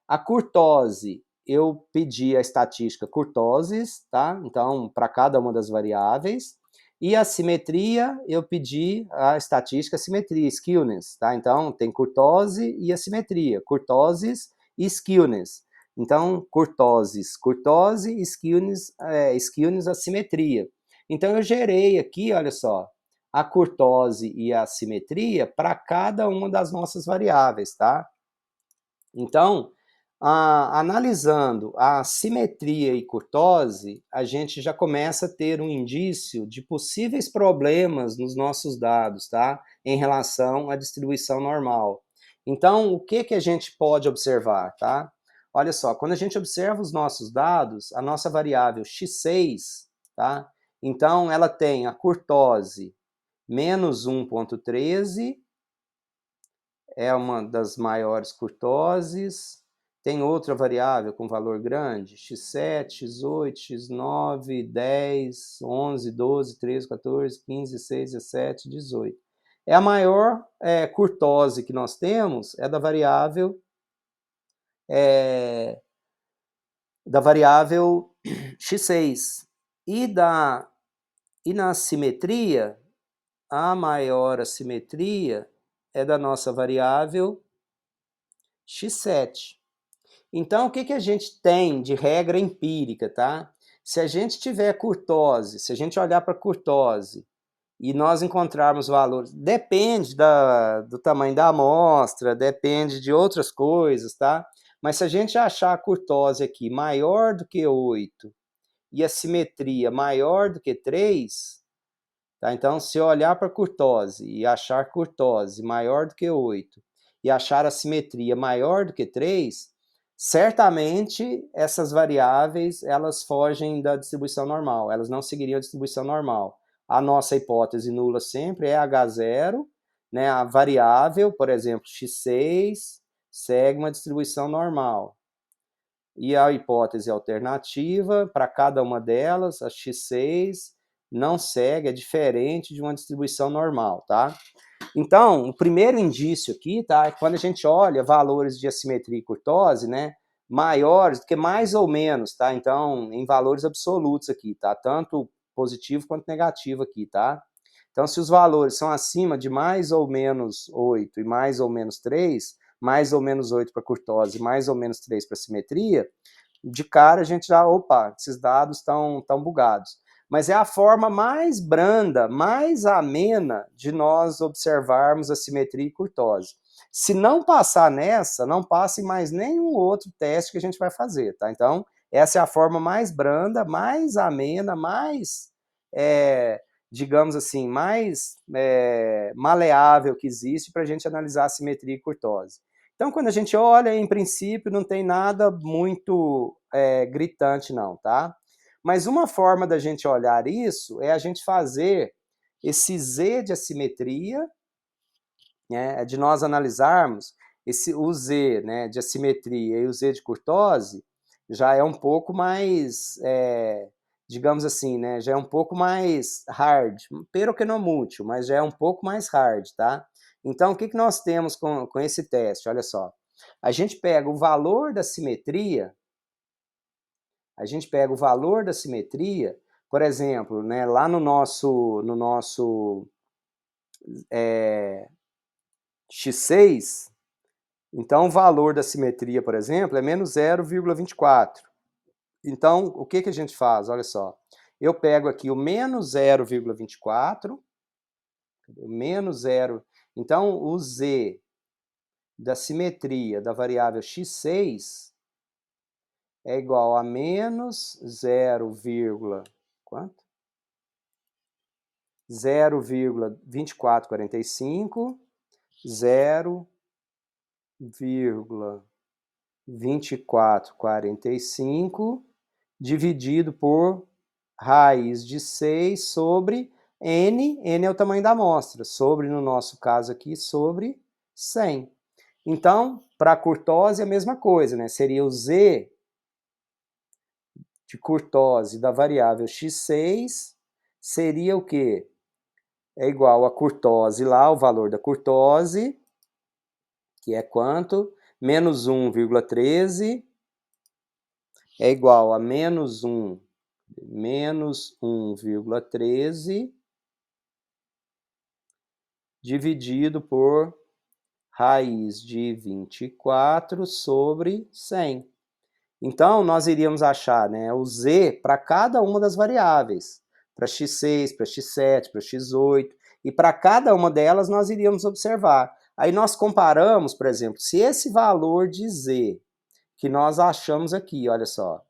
A curtose, eu pedi a estatística curtoses, tá? Então, para cada uma das variáveis. E a simetria, eu pedi a estatística simetria, skewness, tá? Então, tem curtose e assimetria, curtoses e skewness. Então, curtoses, curtose, skewness, skewness, assimetria. Então, eu gerei aqui, olha só, a curtose e a assimetria para cada uma das nossas variáveis, tá? Então, analisando a simetria e curtose, a gente já começa a ter um indício de possíveis problemas nos nossos dados, tá? Em relação à distribuição normal. Então, o que que a gente pode observar, tá? Olha só, quando a gente observa os nossos dados, a nossa variável x6, tá? Então, ela tem a curtose menos 1,13, é uma das maiores curtoses. Tem outra variável com valor grande, x7, x8, x9, 10, 11, 12, 13, 14, 15, 16, 17, 18. É a maior curtose que nós temos, é da variável x6. E na simetria, a maior assimetria é da nossa variável x7. Então, o que que a gente tem de regra empírica, tá? Se a gente tiver curtose, se a gente olhar para curtose e nós encontrarmos valores, depende do tamanho da amostra, depende de outras coisas, tá? Mas se a gente achar a curtose aqui maior do que 8 e a simetria maior do que 3, tá? Então, se eu olhar para a curtose e achar curtose maior do que 8 e achar a simetria maior do que 3, certamente essas variáveis elas fogem da distribuição normal, elas não seguiriam a distribuição normal. A nossa hipótese nula sempre é H0, né? A variável, por exemplo, x6, segue uma distribuição normal. E a hipótese alternativa, para cada uma delas, a x6 não segue, é diferente de uma distribuição normal, tá? Então, o primeiro indício aqui, tá, é quando a gente olha valores de assimetria e curtose, né, maiores do que mais ou menos, tá? Então, em valores absolutos aqui, tá? Tanto positivo quanto negativo aqui, tá? Então, se os valores são acima de mais ou menos 8 e mais ou menos 3, mais ou menos 8 para curtose, mais ou menos 3 para simetria, de cara a gente já, opa, esses dados estão bugados. Mas é a forma mais branda, mais amena de nós observarmos a simetria e curtose. Se não passar nessa, não passa em mais nenhum outro teste que a gente vai fazer, tá? Então, essa é a forma mais branda, mais amena, mais, digamos assim, mais maleável que existe para a gente analisar a simetria e curtose. Então, quando a gente olha, em princípio, não tem nada muito gritante, não, tá? Mas uma forma da gente olhar isso é a gente fazer esse Z de assimetria, né, de nós analisarmos o Z, né, de assimetria e o Z de curtose, já é um pouco mais, digamos assim, né, já é um pouco mais hard, pero que não muito, mas já é um pouco mais hard, tá? Então, o que que nós temos com esse teste? Olha só, a gente pega o valor da simetria, por exemplo, né, lá no nosso x6, então o valor da simetria, por exemplo, é menos 0,24. Então, o que que a gente faz? Olha só, eu pego aqui o menos 0,24, menos 0, então o z da simetria da variável x6 é igual a menos 0, quanto? 0,2445 0,2445 dividido por raiz de 6 sobre n é o tamanho da amostra, sobre, no nosso caso aqui, sobre 100. Então, para a curtose é a mesma coisa, né? Seria o z de curtose da variável x6, seria o quê? É igual a curtose lá, o valor da curtose, que é quanto? Menos 1,13 é igual a menos 1,13 dividido por raiz de 24 sobre 100. Então, nós iríamos achar, né, o z para cada uma das variáveis, para x6, para x7, para x8, e para cada uma delas nós iríamos observar. Aí nós comparamos, por exemplo, se esse valor de z que nós achamos aqui, olha só,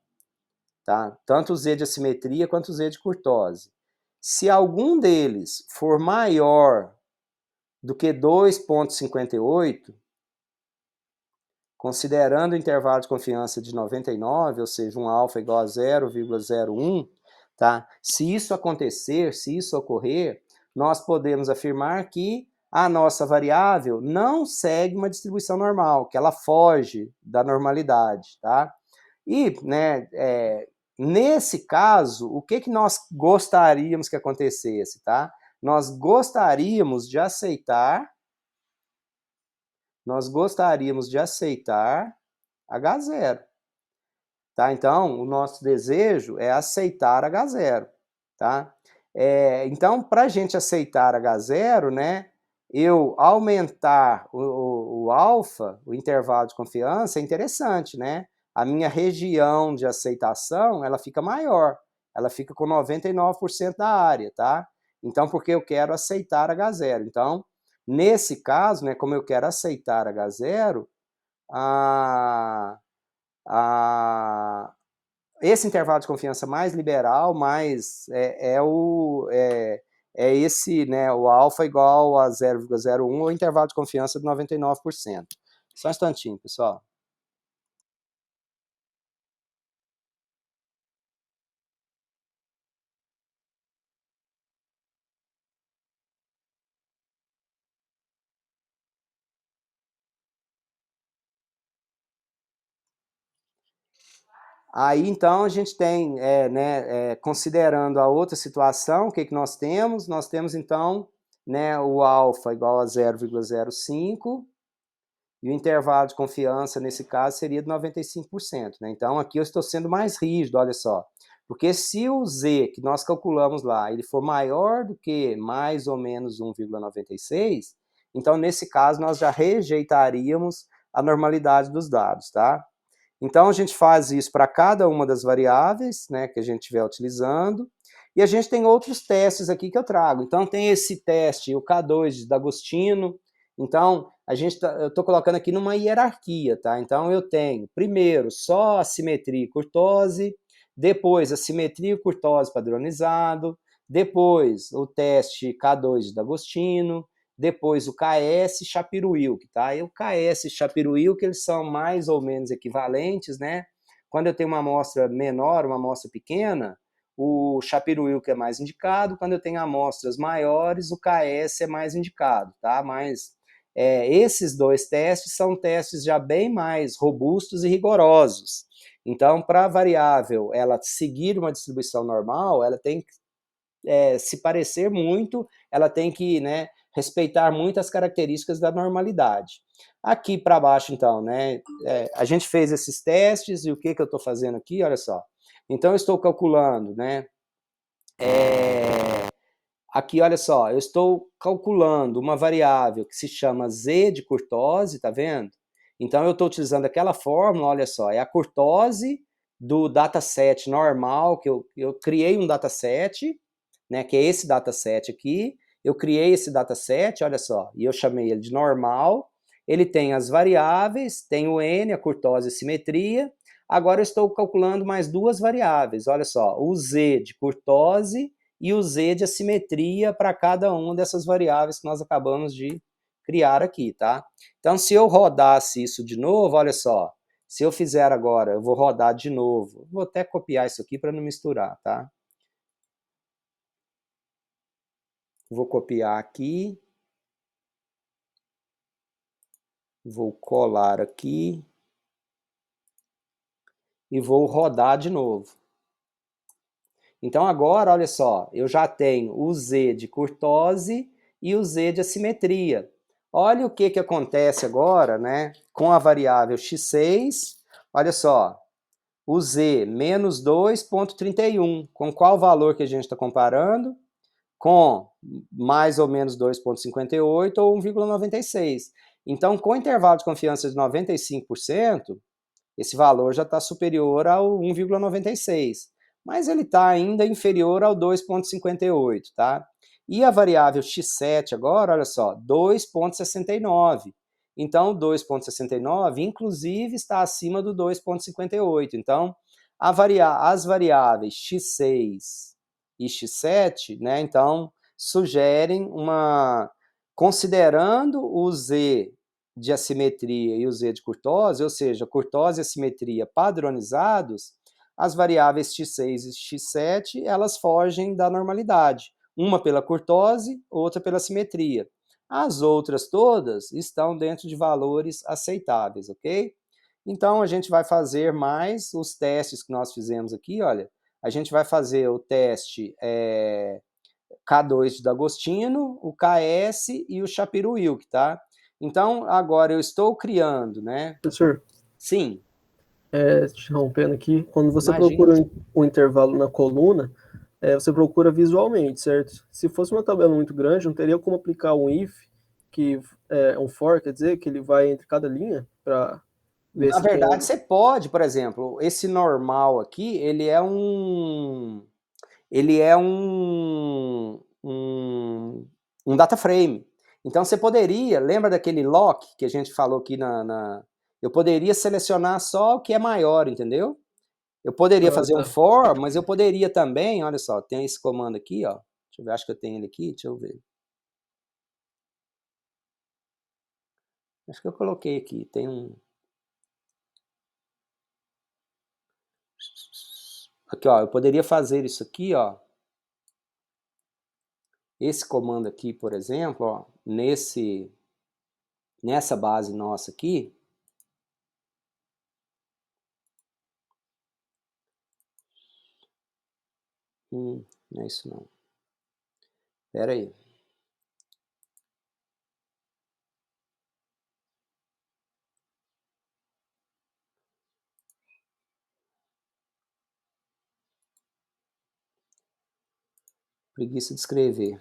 tá? Tanto o z de assimetria quanto o z de curtose. Se algum deles for maior do que 2,58, considerando o intervalo de confiança de 99, ou seja, um alfa igual a 0,01, tá? Se isso acontecer, se isso ocorrer, nós podemos afirmar que a nossa variável não segue uma distribuição normal, que ela foge da normalidade, tá? E, né, nesse caso, o que nós gostaríamos que acontecesse, tá? Nós gostaríamos de aceitar H0, tá? Então, o nosso desejo é aceitar H0, tá? Então, para a gente aceitar H0, né, eu aumentar o alfa, o intervalo de confiança, é interessante, né? A minha região de aceitação, ela fica maior, ela fica com 99% da área, tá? Então, porque eu quero aceitar H0. Então, nesse caso, né, como eu quero aceitar H0, esse intervalo de confiança mais liberal, mais esse, né, o alfa igual a 0,01, ou intervalo de confiança de 99%. Só um instantinho, pessoal. Aí, então, a gente tem, considerando a outra situação, o que nós temos? Nós temos, então, né, o alfa igual a 0,05, e o intervalo de confiança, nesse caso, seria de 95%. Né? Então, aqui eu estou sendo mais rígido, olha só. Porque se o z, que nós calculamos lá, ele for maior do que mais ou menos 1,96, então, nesse caso, nós já rejeitaríamos a normalidade dos dados, tá? Então, a gente faz isso para cada uma das variáveis, né, que a gente estiver utilizando, e a gente tem outros testes aqui que eu trago. Então, tem esse teste, o K2 de D'Agostino. Então, eu estou colocando aqui numa hierarquia, tá? Então, eu tenho, primeiro, só a simetria e curtose, depois a simetria e curtose padronizado, depois o teste K2 de D'Agostino, depois o KS e Shapiro-Wilk, tá? E o KS e Shapiro-Wilk, eles são mais ou menos equivalentes, né? Quando eu tenho uma amostra menor, uma amostra pequena, o Shapiro-Wilk é mais indicado. Quando eu tenho amostras maiores, o KS é mais indicado, tá? Mas esses dois testes são testes já bem mais robustos e rigorosos. Então, para a variável ela seguir uma distribuição normal, ela tem que se parecer muito, ela tem que, né, respeitar muito as características da normalidade. Aqui para baixo, então, né, a gente fez esses testes, e o que eu estou fazendo aqui? Olha só. Então, eu estou calculando, né, aqui, olha só, eu estou calculando uma variável que se chama z de curtose, tá vendo? Então, eu estou utilizando aquela fórmula, olha só, é a curtose do dataset normal, que eu criei um dataset, né, que é esse dataset aqui. Eu criei esse dataset, olha só, e eu chamei ele de normal. Ele tem as variáveis, tem o n, a curtose e a simetria. Agora eu estou calculando mais duas variáveis, olha só, o z de curtose e o z de assimetria para cada uma dessas variáveis que nós acabamos de criar aqui, tá? Então, se eu rodasse isso de novo, olha só, se eu fizer agora, eu vou rodar de novo, vou até copiar isso aqui para não misturar, tá? Vou copiar aqui, vou colar aqui e vou rodar de novo. Então agora, olha só, eu já tenho o Z de curtose e o Z de assimetria. Olha o que acontece agora, né, com a variável x6, olha só, o Z menos 2,31, com qual valor que a gente está comparando? Com mais ou menos 2,58 ou 1,96. Então, com intervalo de confiança de 95%, esse valor já está superior ao 1,96, mas ele está ainda inferior ao 2,58, tá? E a variável x7 agora, olha só, 2,69. Então, 2,69, inclusive, está acima do 2,58. Então, as variáveis x6 e x7, né, então, sugerem considerando o z de assimetria e o z de curtose, ou seja, curtose e assimetria padronizados, as variáveis x6 e x7, elas fogem da normalidade. Uma pela curtose, outra pela simetria. As outras todas estão dentro de valores aceitáveis, ok? Então, a gente vai fazer mais os testes que nós fizemos aqui, olha. A gente vai fazer o teste K2 de D'Agostino, o KS e o Shapiro-Wilk, tá? Então, agora eu estou criando, né? Professor, Sim, te interrompendo aqui, quando você imagina. procura um intervalo na coluna, você procura visualmente, certo? Se fosse uma tabela muito grande, não teria como aplicar um if, que é um for, quer dizer, que ele vai entre cada linha para ver Na se tem verdade, um... você pode, por exemplo, esse normal aqui, ele é um data frame. Então você poderia, lembra daquele lock que a gente falou aqui eu poderia selecionar só o que é maior, entendeu? Eu poderia Ah, fazer um tá. for, mas eu poderia também, olha só, tem esse comando aqui, ó. Deixa eu ver, acho que eu tenho ele aqui, deixa eu ver. Acho que eu coloquei aqui, tem um... Aqui, ó, eu poderia fazer isso aqui, ó. Esse comando aqui, por exemplo, ó, nessa base nossa aqui, não é isso não. Espera aí. Preguiça de escrever.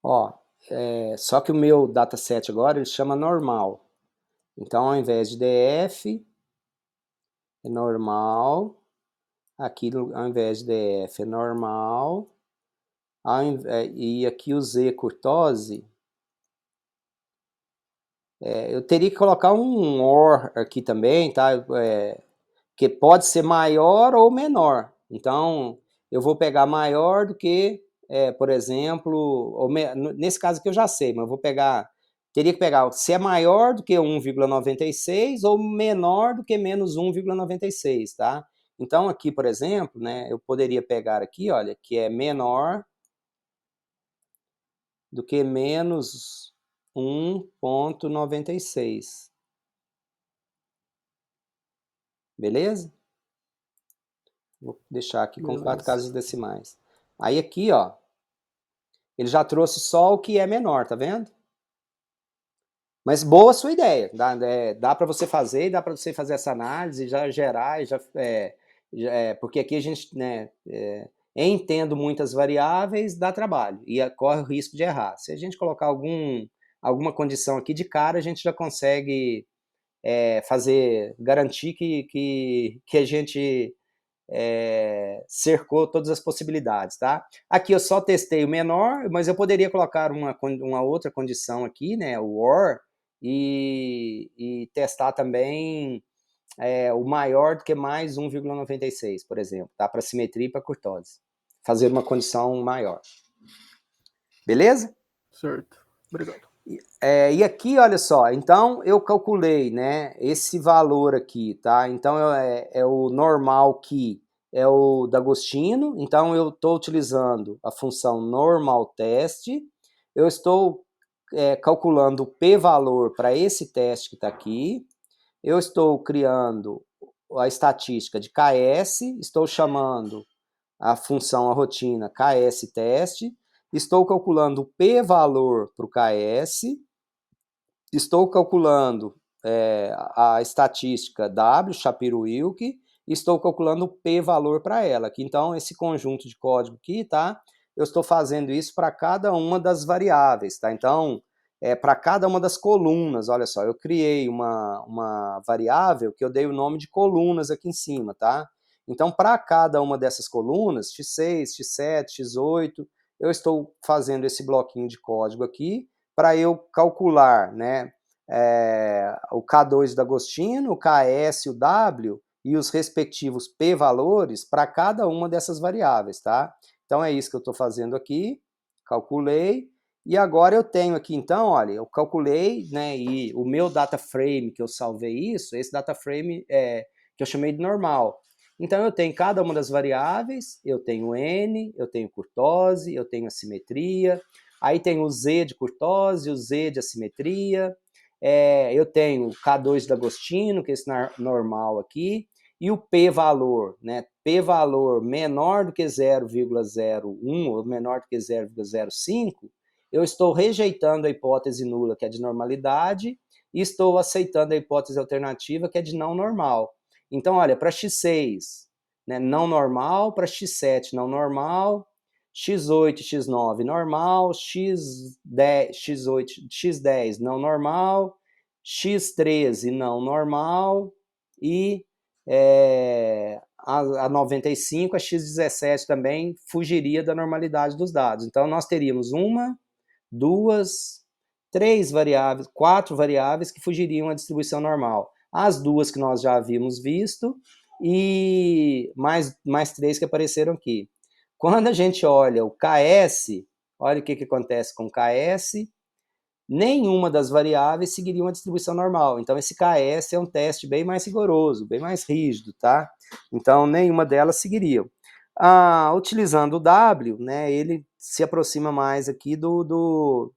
Ó, só que o meu dataset agora ele chama normal. Então, ao invés de df, é normal. Aqui, ao invés de df, é normal. E aqui o z curtose, eu teria que colocar um OR aqui também, tá? Que pode ser maior ou menor. Então, eu vou pegar maior do que, por exemplo, nesse caso aqui eu já sei, mas eu vou pegar, teria que pegar se é maior do que 1,96 ou menor do que menos 1,96, tá? Então, aqui, por exemplo, né, eu poderia pegar aqui, olha, que é menor do que menos 1,96. Beleza? Vou deixar aqui com 4 Beleza. casas decimais. Aí aqui, ó, ele já trouxe só o que é menor, tá vendo? Mas boa a sua ideia, dá para você fazer, dá para você fazer essa análise, já gerar, porque aqui a gente, né, em tendo muitas variáveis, dá trabalho e corre o risco de errar. Se a gente colocar alguma condição aqui de cara, a gente já consegue garantir que a gente cercou todas as possibilidades, tá? Aqui eu só testei o menor, mas eu poderia colocar uma outra condição aqui, né, o OR, e testar também o maior do que mais 1,96, por exemplo, tá? Para simetria e para curtose. Fazer uma condição maior. Beleza? Certo. Obrigado. E aqui, olha só, então eu calculei, né, esse valor aqui, tá? Então é o normal que é o D'Agostino, então eu estou utilizando a função normal teste, eu estou calculando o p-valor para esse teste que está aqui, eu estou criando a estatística de KS, estou chamando a função, a rotina KS teste, estou calculando o p-valor para o KS, estou calculando a estatística W, Shapiro-Wilk, e estou calculando o p-valor para ela. Aqui, então, esse conjunto de código aqui, tá? Eu estou fazendo isso para cada uma das variáveis, tá? Então, para cada uma das colunas, olha só, eu criei uma variável que eu dei o nome de colunas aqui em cima, tá? Então, para cada uma dessas colunas, x6, x7, x8, eu estou fazendo esse bloquinho de código aqui para eu calcular, né, o K2 do Agostino, o KS, o W e os respectivos p-valores para cada uma dessas variáveis, tá? Então é isso que eu estou fazendo aqui, calculei, e agora eu tenho aqui, então, olha, eu calculei, né, e o meu data frame que eu salvei isso, esse data frame que eu chamei de normal. Então eu tenho cada uma das variáveis, eu tenho N, eu tenho curtose, eu tenho assimetria, aí tem o Z de curtose, o Z de assimetria, eu tenho o K2 do Agostino, que é esse normal aqui, e o p-valor, né? P-valor menor do que 0,01 ou menor do que 0,05, eu estou rejeitando a hipótese nula, que é de normalidade, e estou aceitando a hipótese alternativa, que é de não normal. Então, olha, para x6, né, não normal, para x7, não normal, x8, x9 normal, x10, x8, x10 não normal, x13 não normal e a 95, a x17 também fugiria da normalidade dos dados. Então nós teríamos uma, duas, três variáveis, quatro variáveis que fugiriam à distribuição normal. As duas que nós já havíamos visto e mais três que apareceram aqui. Quando a gente olha o KS, olha o que acontece com o KS, nenhuma das variáveis seguiria uma distribuição normal. Então, esse KS é um teste bem mais rigoroso, bem mais rígido, tá? Então, nenhuma delas seguiria. Utilizando o W, né, ele se aproxima mais aqui do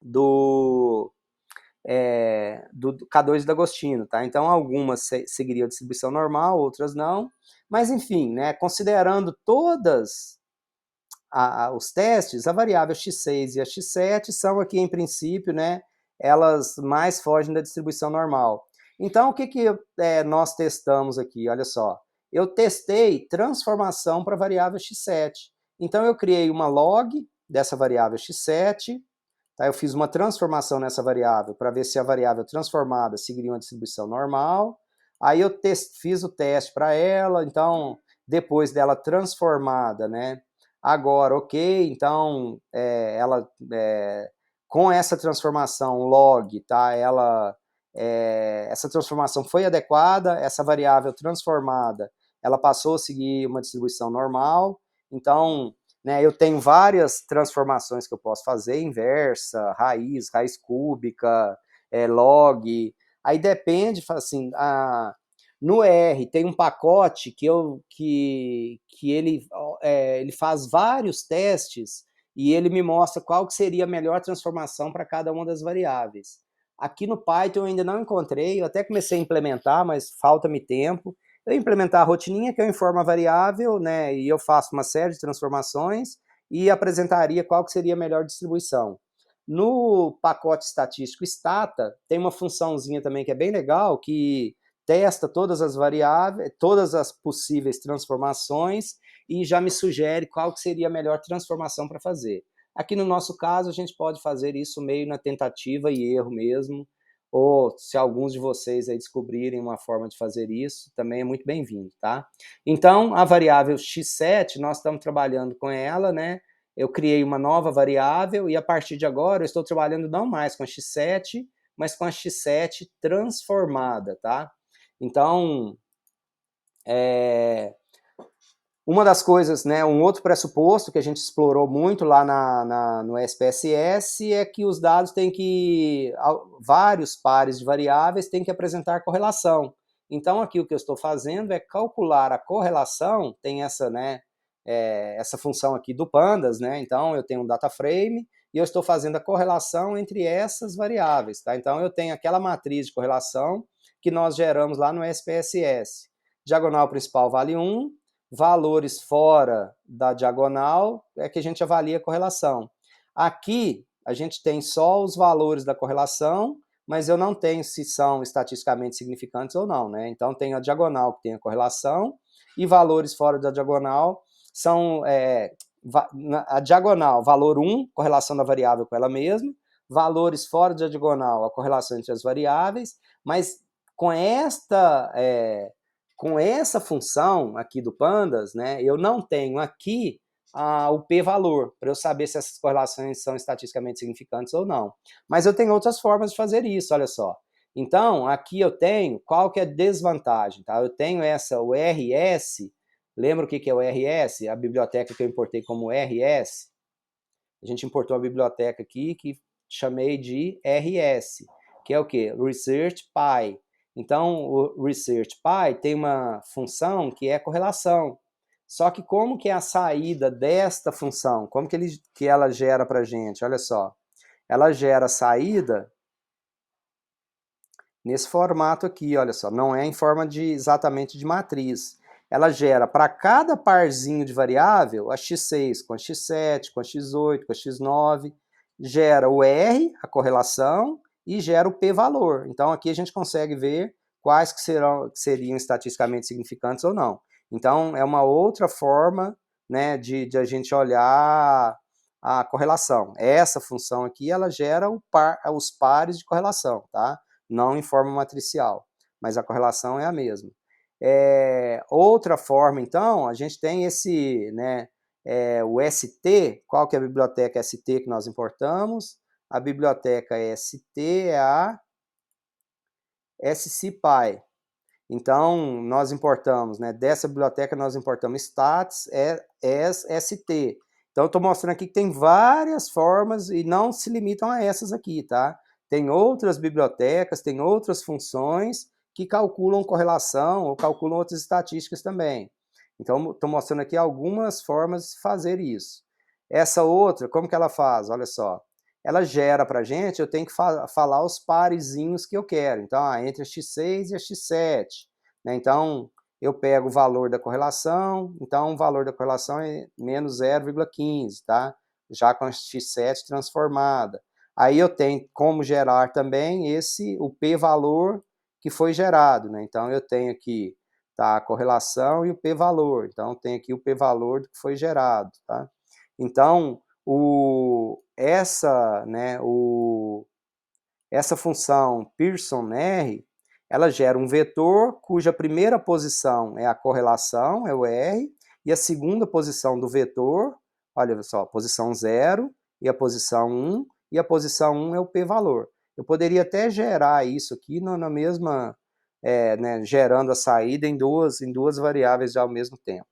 K2 do Agostino, tá? Então, algumas seguiriam a distribuição normal, outras não. Mas, enfim, né, considerando todas os testes, a variável x6 e a x7 são aqui, em princípio, né, elas mais fogem da distribuição normal. Então, o que nós testamos aqui? Olha só, eu testei transformação para a variável x7. Então, eu criei uma log dessa variável x7, tá? Eu fiz uma transformação nessa variável para ver se a variável transformada seguiria uma distribuição normal. Aí eu fiz o teste para ela, então, depois dela transformada, né, agora, ok, então, com essa transformação log, tá, essa transformação foi adequada, essa variável transformada, ela passou a seguir uma distribuição normal, então, né, eu tenho várias transformações que eu posso fazer, inversa, raiz cúbica, log, aí depende, assim, no R tem um pacote que ele faz vários testes e ele me mostra qual que seria a melhor transformação para cada uma das variáveis. Aqui no Python eu ainda não encontrei, eu até comecei a implementar, mas falta-me tempo. Eu implementar a rotininha que eu informo a variável, né, e eu faço uma série de transformações e apresentaria qual que seria a melhor distribuição. No pacote estatístico Stata, tem uma funçãozinha também que é bem legal, que testa todas as variáveis, todas as possíveis transformações e já me sugere qual que seria a melhor transformação para fazer. Aqui no nosso caso, a gente pode fazer isso meio na tentativa e erro mesmo, ou se alguns de vocês aí descobrirem uma forma de fazer isso, também é muito bem-vindo, tá? Então, a variável x7, nós estamos trabalhando com ela, né? Eu criei uma nova variável e a partir de agora eu estou trabalhando não mais com a x7, mas com a x7 transformada, tá? Então, uma das coisas, né, um outro pressuposto que a gente explorou muito lá no SPSS é que os dados têm que, vários pares de variáveis têm que apresentar correlação. Então, aqui o que eu estou fazendo é calcular a correlação, tem essa, né, essa função aqui do pandas, né, então eu tenho um data frame e eu estou fazendo a correlação entre essas variáveis, tá? Então, eu tenho aquela matriz de correlação que nós geramos lá no SPSS. Diagonal principal vale 1, valores fora da diagonal é que a gente avalia a correlação. Aqui, a gente tem só os valores da correlação, mas eu não tenho se são estatisticamente significantes ou não, né? Então, tem a diagonal que tem a correlação, e valores fora da diagonal são a diagonal, valor 1, correlação da variável com ela mesma, valores fora da diagonal, a correlação entre as variáveis, mas com essa função aqui do pandas, né, eu não tenho aqui o p-valor, para eu saber se essas correlações são estatisticamente significantes ou não. Mas eu tenho outras formas de fazer isso, olha só. Então, aqui eu tenho, qual que é a desvantagem? Tá? Eu tenho o RS, lembra o que é o RS? A biblioteca que eu importei como RS. A gente importou uma biblioteca aqui que chamei de RS, que é o quê? Research Pi. Então, o Research Pi tem uma função que é correlação. Só que como que é a saída desta função? Como que ela gera para a gente? Olha só. Ela gera a saída nesse formato aqui, olha só. Não é em forma exatamente de matriz. Ela gera para cada parzinho de variável, a x6 com a x7, com a x8, com a x9, gera o R, a correlação, e gera o p-valor. Então, aqui a gente consegue ver quais que seriam estatisticamente significantes ou não. Então, é uma outra forma, né, de a gente olhar a correlação. Essa função aqui, ela gera os pares de correlação, tá? Não em forma matricial, mas a correlação é a mesma. Outra forma, então, a gente tem esse, né, o ST, qual que é a biblioteca ST que nós importamos? A biblioteca ST é a SCPy. Então, nós importamos, né, dessa biblioteca nós importamos stats ST. Então, eu estou mostrando aqui que tem várias formas e não se limitam a essas aqui, tá? Tem outras bibliotecas, tem outras funções que calculam correlação ou calculam outras estatísticas também. Então, estou mostrando aqui algumas formas de fazer isso. Essa outra, como que ela faz? Olha só. Ela gera para a gente, eu tenho que falar os parezinhos que eu quero. Então, entre a x6 e a x7. Né? Então, eu pego o valor da correlação, então o valor da correlação é menos 0,15, tá? Já com a x7 transformada. Aí eu tenho como gerar também o p-valor que foi gerado, né? Então, eu tenho aqui a correlação e o p-valor. Então, tem aqui o p-valor do que foi gerado, tá? Então, essa função Pearson-R, ela gera um vetor cuja primeira posição é a correlação, é o R, e a segunda posição do vetor, olha só, posição 0, e a posição 1, e a posição 1 é o p-valor. Eu poderia até gerar isso aqui na mesma, né, gerando a saída em duas variáveis ao mesmo tempo.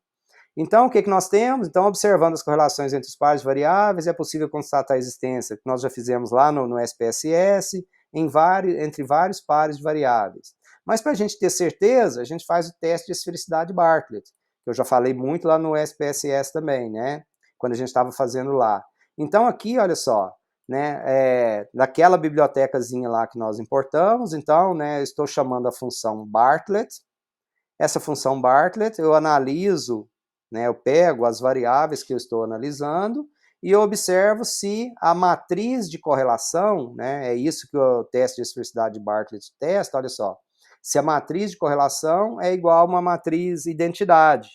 Então, o que nós temos? Então, observando as correlações entre os pares de variáveis, é possível constatar a existência, que nós já fizemos lá no SPSS, entre vários pares de variáveis. Mas, para a gente ter certeza, a gente faz o teste de esfericidade de Bartlett, que eu já falei muito lá no SPSS também, né? Quando a gente estava fazendo lá. Então, aqui, olha só, né, daquela bibliotecazinha lá que nós importamos, então, né, estou chamando a função Bartlett. Essa função Bartlett, eu analiso, né, eu pego as variáveis que eu estou analisando e eu observo se a matriz de correlação, né, é isso que o teste de esfericidade de Bartlett testa, olha só, se a matriz de correlação é igual a uma matriz identidade.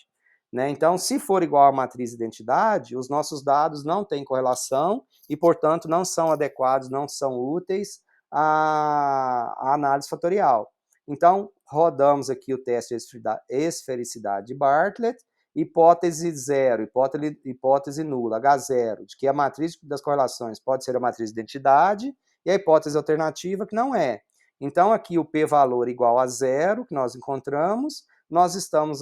Né? Então, se for igual a matriz identidade, os nossos dados não têm correlação e, portanto, não são adequados, não são úteis à análise fatorial. Então, rodamos aqui o teste de esfericidade de Bartlett, hipótese 0, hipótese nula, H0, de que a matriz das correlações pode ser a matriz de identidade, e a hipótese alternativa que não é. Então, aqui o p-valor igual a 0, que nós encontramos, nós estamos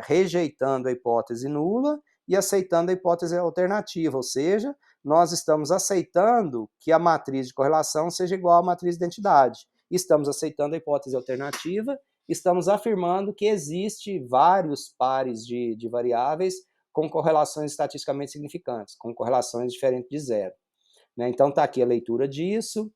rejeitando a hipótese nula e aceitando a hipótese alternativa, ou seja, nós estamos aceitando que a matriz de correlação seja igual à matriz de identidade. Estamos aceitando a hipótese alternativa, estamos afirmando que existe vários pares de variáveis com correlações estatisticamente significantes, com correlações diferentes de 0. Né? Então, está aqui a leitura disso.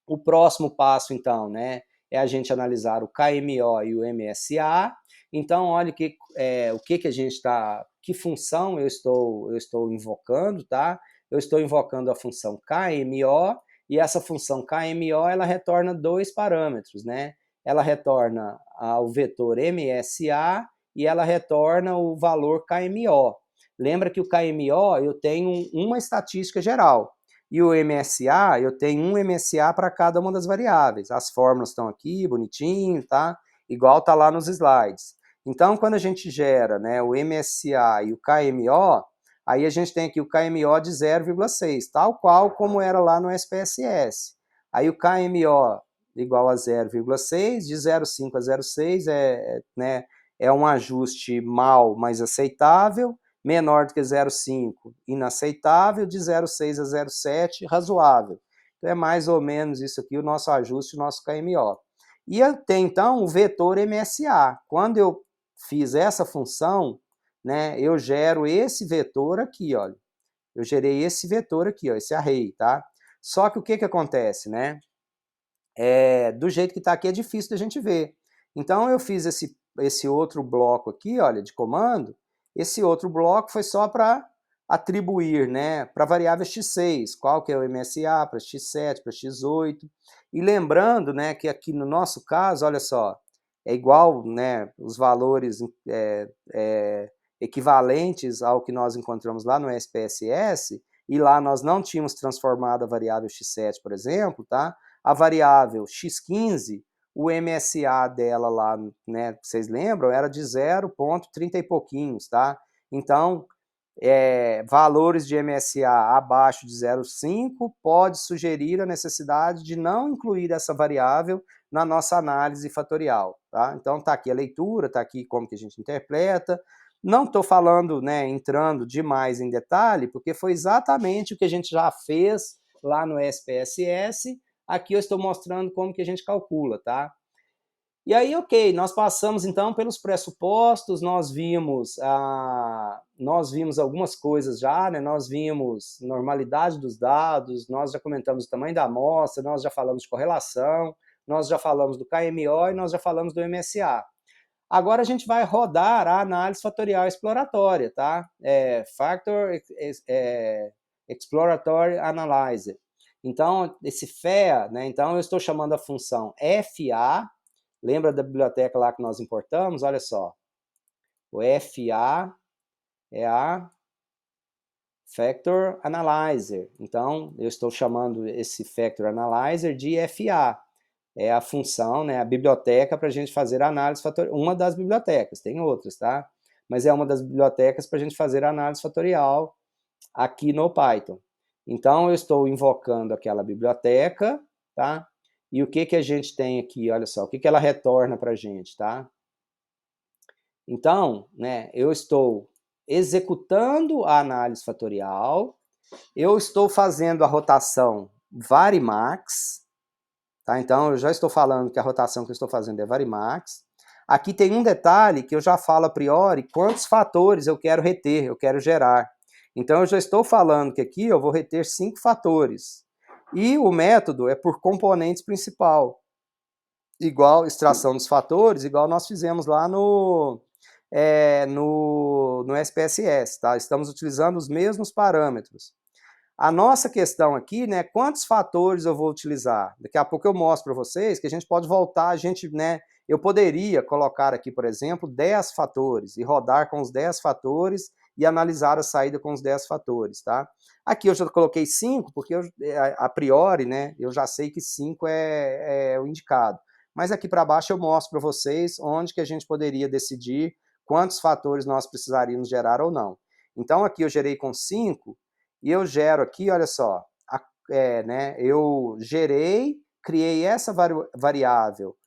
O próximo passo, então, né, é a gente analisar o KMO e o MSA. Então, olha o que a gente está, que função eu estou invocando, tá? Eu estou invocando a função KMO, e essa função KMO, ela retorna 2 parâmetros, né? Ela retorna o vetor MSA e ela retorna o valor KMO. Lembra que o KMO eu tenho uma estatística geral. E o MSA, eu tenho um MSA para cada uma das variáveis. As fórmulas estão aqui, bonitinho, tá? Igual tá lá nos slides. Então, quando a gente gera, né, o MSA e o KMO, aí a gente tem aqui o KMO de 0,6, tal qual como era lá no SPSS. Aí o KMO igual a 0,6, de 0,5 a 0,6 é um ajuste mal, mas aceitável. Menor do que 0,5, inaceitável, de 0,6 a 0,7, razoável. Então, é mais ou menos isso aqui, o nosso ajuste, o nosso KMO. E tem, então, o vetor MSA. Quando eu fiz essa função, né, eu gero esse vetor aqui, olha. Eu gerei esse vetor aqui, ó, esse array, tá? Só que o que acontece, né? Do jeito que está aqui é difícil da gente ver. Então, eu fiz esse outro bloco aqui, olha, de comando. Esse outro bloco foi só para atribuir, né, para a variável x6, qual que é o MSA, para x7, para x8. E lembrando, né, que aqui no nosso caso, olha só, é igual, né, os valores equivalentes ao que nós encontramos lá no SPSS, e lá nós não tínhamos transformado a variável x7, por exemplo, tá? A variável x15, o MSA dela lá, né, vocês lembram, era de 0,30 e pouquinhos, tá? Então, valores de MSA abaixo de 0,5 pode sugerir a necessidade de não incluir essa variável na nossa análise fatorial, tá? Então, tá aqui a leitura, tá aqui como que a gente interpreta. Não estou falando, né, entrando demais em detalhe, porque foi exatamente o que a gente já fez lá no SPSS. Aqui eu estou mostrando como que a gente calcula, tá? E aí, ok, nós passamos então pelos pressupostos, nós vimos algumas coisas já, né? Nós vimos normalidade dos dados, nós já comentamos o tamanho da amostra, nós já falamos de correlação, nós já falamos do KMO e nós já falamos do MSA. Agora a gente vai rodar a análise fatorial exploratória, tá? Factor Exploratory Analyzer. Então, esse FEA, né? Então eu estou chamando a função FA, lembra da biblioteca lá que nós importamos? Olha só, o FA é a Factor Analyzer. Então, eu estou chamando esse Factor Analyzer de FA. É a função, né, a biblioteca para a gente fazer a análise fatorial. Uma das bibliotecas, tem outras, tá? Mas é uma das bibliotecas para a gente fazer a análise fatorial aqui no Python. Então, eu estou invocando aquela biblioteca, tá? E o que a gente tem aqui? Olha só, o que ela retorna para a gente, tá? Então, né, eu estou executando a análise fatorial, eu estou fazendo a rotação varimax, tá? Então, eu já estou falando que a rotação que eu estou fazendo é varimax. Aqui tem um detalhe que eu já falo a priori, quantos fatores eu quero reter, eu quero gerar. Então, eu já estou falando que aqui eu vou reter 5 fatores. E o método é por componentes principal. Igual extração dos fatores, igual nós fizemos lá no SPSS, tá? Estamos utilizando os mesmos parâmetros. A nossa questão aqui, né, quantos fatores eu vou utilizar? Daqui a pouco eu mostro para vocês que a gente pode voltar, eu poderia colocar aqui, por exemplo, 10 fatores e rodar com os 10 fatores e analisar a saída com os 10 fatores, tá? Aqui eu já coloquei 5, porque a priori, né, eu já sei que 5 é o indicado. Mas aqui para baixo eu mostro para vocês onde que a gente poderia decidir quantos fatores nós precisaríamos gerar ou não. Então aqui eu gerei com 5, e eu gero aqui, olha só, eu gerei criei essa variável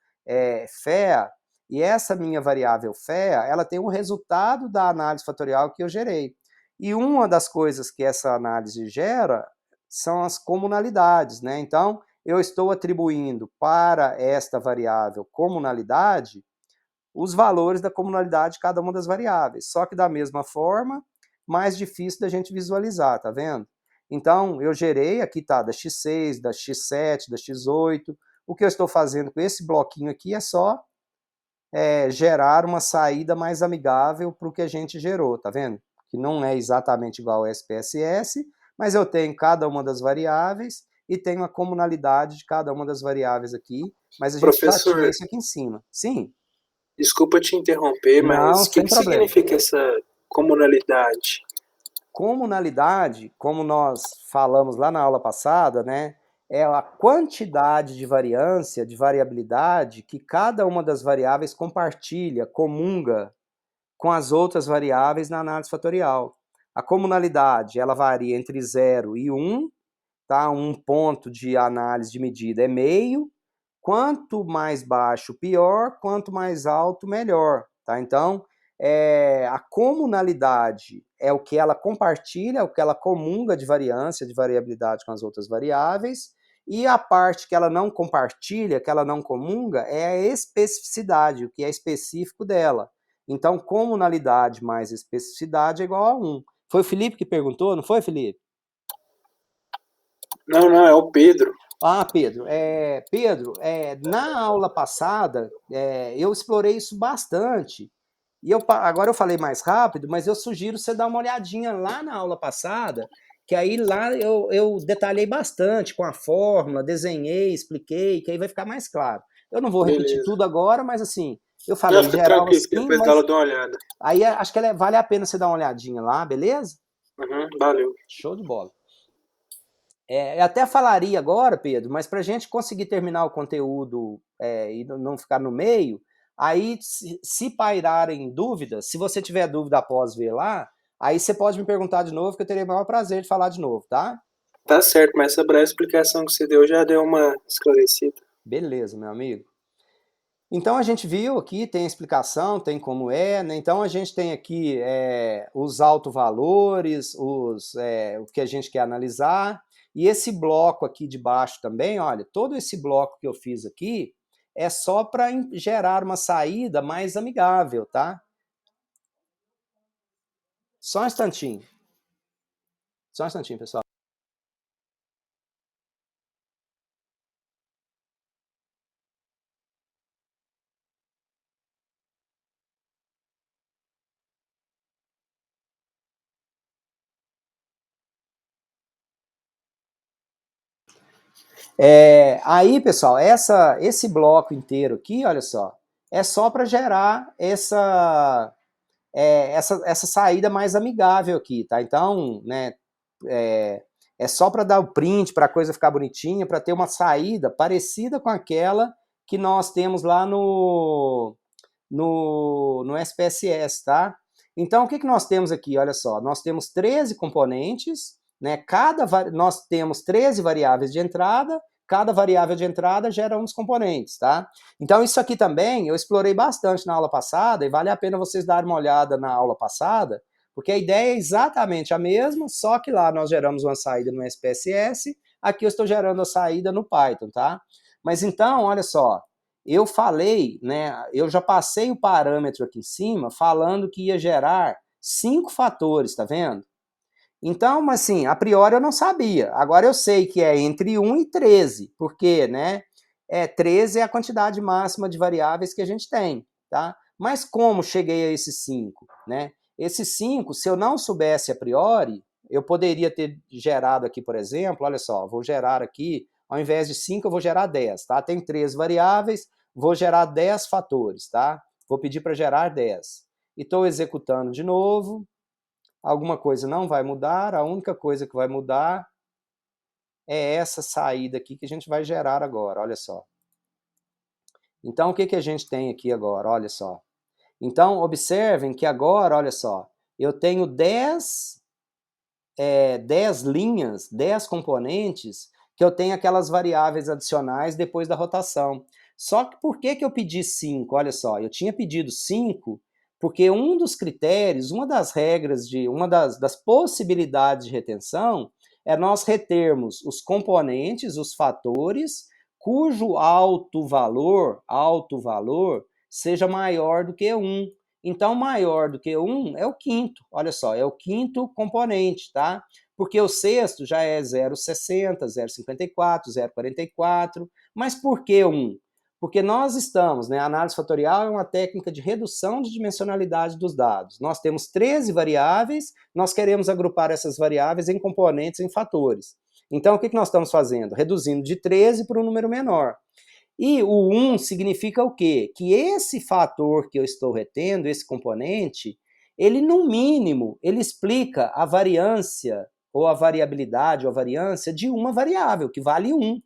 FEA, e essa minha variável FEA, ela tem o resultado da análise fatorial que eu gerei. E uma das coisas que essa análise gera são as comunalidades, né? Então, eu estou atribuindo para esta variável comunalidade os valores da comunalidade de cada uma das variáveis. Só que da mesma forma, mais difícil da gente visualizar, tá vendo? Então, eu gerei, aqui tá, da X6, da X7, da X8. O que eu estou fazendo com esse bloquinho aqui é só gerar uma saída mais amigável para o que a gente gerou, tá vendo? Que não é exatamente igual ao SPSS, mas eu tenho cada uma das variáveis e tenho a comunalidade de cada uma das variáveis aqui, mas a gente já tinha isso aqui em cima. Sim? Desculpa te interromper, Não, mas o que significa essa comunalidade? Comunalidade, como nós falamos lá na aula passada, né, é a quantidade de variância, de variabilidade que cada uma das variáveis compartilha, comunga com as outras variáveis na análise fatorial. A comunalidade, ela varia entre 0 e 1, tá? Um ponto de análise de medida é meio. Quanto mais baixo, pior. Quanto mais alto, melhor. Tá? Então, a comunalidade é o que ela compartilha, o que ela comunga de variância, de variabilidade com as outras variáveis. E a parte que ela não compartilha, que ela não comunga, é a especificidade, o que é específico dela. Então, comunalidade mais especificidade é igual a 1. Foi o Felipe que perguntou, não foi, Felipe? Não, é o Pedro. Ah, Pedro, na aula passada, eu explorei isso bastante, e agora eu falei mais rápido, mas eu sugiro você dar uma olhadinha lá na aula passada, que aí lá eu detalhei bastante com a fórmula, desenhei, expliquei, que aí vai ficar mais claro. Eu não vou repetir tudo agora, mas assim, eu falei fica geral tranquilo, assim, depois mas da aula dá uma olhada. aí acho que vale a pena você dar uma olhadinha lá, beleza? Valeu. Show de bola. Eu até falaria agora, Pedro, mas para a gente conseguir terminar o conteúdo e não ficar no meio, aí se pairarem dúvidas, se você tiver dúvida após ver lá, aí você pode me perguntar de novo, que eu terei o maior prazer de falar de novo, tá? Tá certo, mas essa breve explicação que você deu já deu uma esclarecida. Beleza, meu amigo. Então a gente viu aqui, tem a explicação, tem como né? Então a gente tem aqui os autovalores, o que a gente quer analisar, e esse bloco aqui de baixo também, olha, todo esse bloco que eu fiz aqui é só para gerar uma saída mais amigável, tá? Só um instantinho. Só um instantinho, pessoal. Aí, pessoal, esse bloco inteiro aqui, olha só, é só para gerar essa saída mais amigável aqui, tá? Então, né, é só para dar o print, para a coisa ficar bonitinha, para ter uma saída parecida com aquela que nós temos lá no SPSS, tá? Então, o que nós temos aqui? Olha só, nós temos 13 componentes, né? Nós temos 13 variáveis de entrada, cada variável de entrada gera um dos componentes, tá? Então, isso aqui também eu explorei bastante na aula passada, e vale a pena vocês darem uma olhada na aula passada, porque a ideia é exatamente a mesma, só que lá nós geramos uma saída no SPSS, aqui eu estou gerando a saída no Python, tá? Mas então, olha só, eu falei, né, eu já passei o parâmetro aqui em cima falando que ia gerar 5 fatores, tá vendo? Então, assim, a priori eu não sabia. Agora eu sei que é entre 1 e 13, porque, né, 13 é a quantidade máxima de variáveis que a gente tem, tá? Mas como cheguei a esses 5, né? Esses 5, se eu não soubesse a priori, eu poderia ter gerado aqui, por exemplo, olha só, vou gerar aqui, ao invés de 5, eu vou gerar 10, tá? Tem 13 variáveis, vou gerar 10 fatores, tá? Vou pedir para gerar 10. E estou executando de novo, alguma coisa não vai mudar, a única coisa que vai mudar é essa saída aqui que a gente vai gerar agora, olha só. Então, o que a gente tem aqui agora? Olha só. Então, observem que agora, olha só, eu tenho 10 linhas, 10 componentes que eu tenho aquelas variáveis adicionais depois da rotação. Só que por que eu pedi 5? Olha só, eu tinha pedido 5 porque um dos critérios, uma das regras, uma das possibilidades de retenção é nós retermos os componentes, os fatores, cujo alto valor seja maior do que 1. Então, maior do que 1 é o quinto, olha só, é o quinto componente, tá? Porque o sexto já é 0,60, 0,54, 0,44, mas por que 1? Porque nós estamos, né, a análise fatorial é uma técnica de redução de dimensionalidade dos dados. Nós temos 13 variáveis, nós queremos agrupar essas variáveis em componentes, em fatores. Então, o que nós estamos fazendo? Reduzindo de 13 para um número menor. E o 1 significa o quê? Que esse fator que eu estou retendo, esse componente, ele, no mínimo, ele explica a variância, ou a variabilidade, ou a variância de uma variável, que vale 1.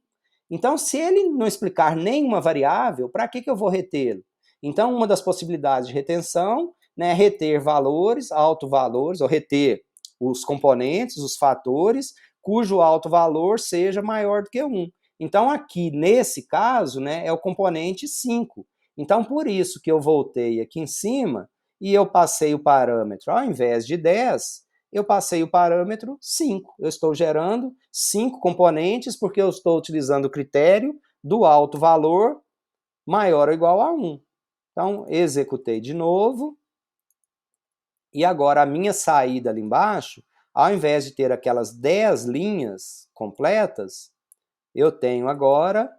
Então, se ele não explicar nenhuma variável, para que eu vou retê-lo? Então, uma das possibilidades de retenção, né, é reter valores, autovalores, ou reter os componentes, os fatores, cujo alto valor seja maior do que 1. Então, aqui, nesse caso, né, é o componente 5. Então, por isso que eu voltei aqui em cima e eu passei o parâmetro, ao invés de 10, eu passei o parâmetro 5. Eu estou gerando 5 componentes porque eu estou utilizando o critério do alto valor maior ou igual a 1. Então, executei de novo. E agora a minha saída ali embaixo, ao invés de ter aquelas 10 linhas completas, eu tenho agora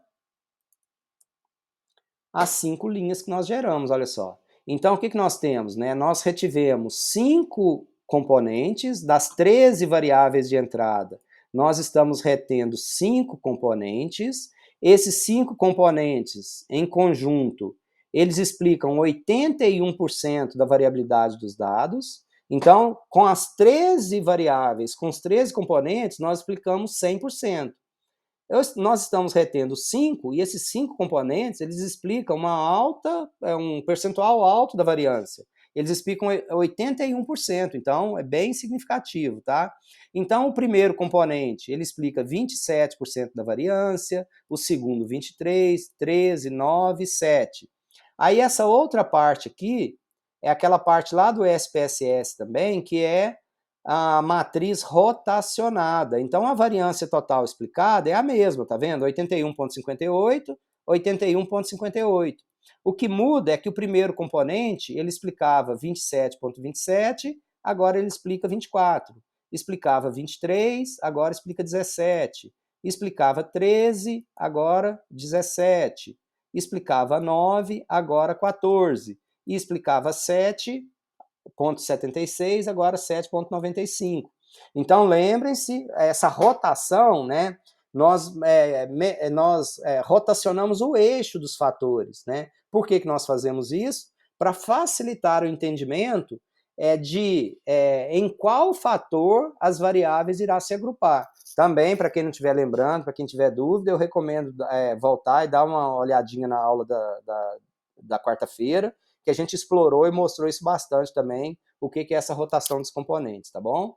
as 5 linhas que nós geramos, olha só. Então, o que nós temos? Né? Nós retivemos 5 componentes das 13 variáveis de entrada. Nós estamos retendo 5 componentes. Esses 5 componentes, em conjunto, eles explicam 81% da variabilidade dos dados. Então, com as 13 variáveis, com os 13 componentes, nós explicamos 100%. Nós estamos retendo 5, e esses 5 componentes, eles explicam um percentual alto da variância. Eles explicam 81%, então é bem significativo, tá? Então, o primeiro componente, ele explica 27% da variância, o segundo 23%, 13%, 9%, 7%. Aí essa outra parte aqui, é aquela parte lá do SPSS também, que é a matriz rotacionada. Então, a variância total explicada é a mesma, tá vendo? 81,58, 81,58. O que muda é que o primeiro componente, ele explicava 27,27, agora ele explica 24. Explicava 23, agora explica 17. Explicava 13, agora 17. Explicava 9, agora 14. E explicava 7, 0,76, agora 7,95. Então, lembrem-se, essa rotação, né, nós rotacionamos o eixo dos fatores. Né? Por que nós fazemos isso? Para facilitar o entendimento em qual fator as variáveis irá se agrupar. Também, para quem não estiver lembrando, para quem tiver dúvida, eu recomendo voltar e dar uma olhadinha na aula da quarta-feira, que a gente explorou e mostrou isso bastante também, o que é essa rotação dos componentes, tá bom?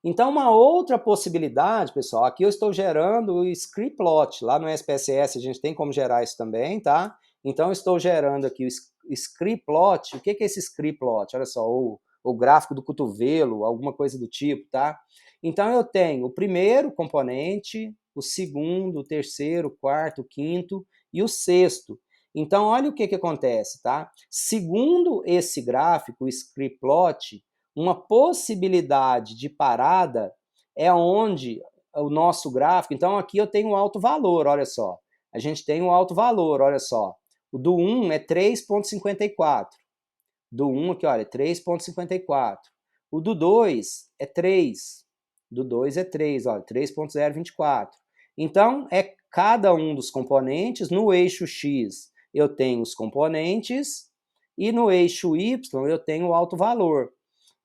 Então, uma outra possibilidade, pessoal, aqui eu estou gerando o scriplot, lá no SPSS a gente tem como gerar isso também, tá? Então, eu estou gerando aqui o scriplot. O que é esse scriplot? Olha só, o gráfico do cotovelo, alguma coisa do tipo, tá? Então, eu tenho o primeiro componente, o segundo, o terceiro, o quarto, o quinto e o sexto. Então, olha o que acontece, tá? Segundo esse gráfico, o scriplot, uma possibilidade de parada é onde o nosso gráfico... Então, aqui eu tenho o alto valor, olha só. A gente tem o alto valor, olha só. O do 1 é 3,54. Do 1 aqui, olha, é 3,54. O do 2 é 3. Do 2 é 3, olha, 3,024. Então, é cada um dos componentes. No eixo X, eu tenho os componentes, e no eixo Y, eu tenho o alto valor.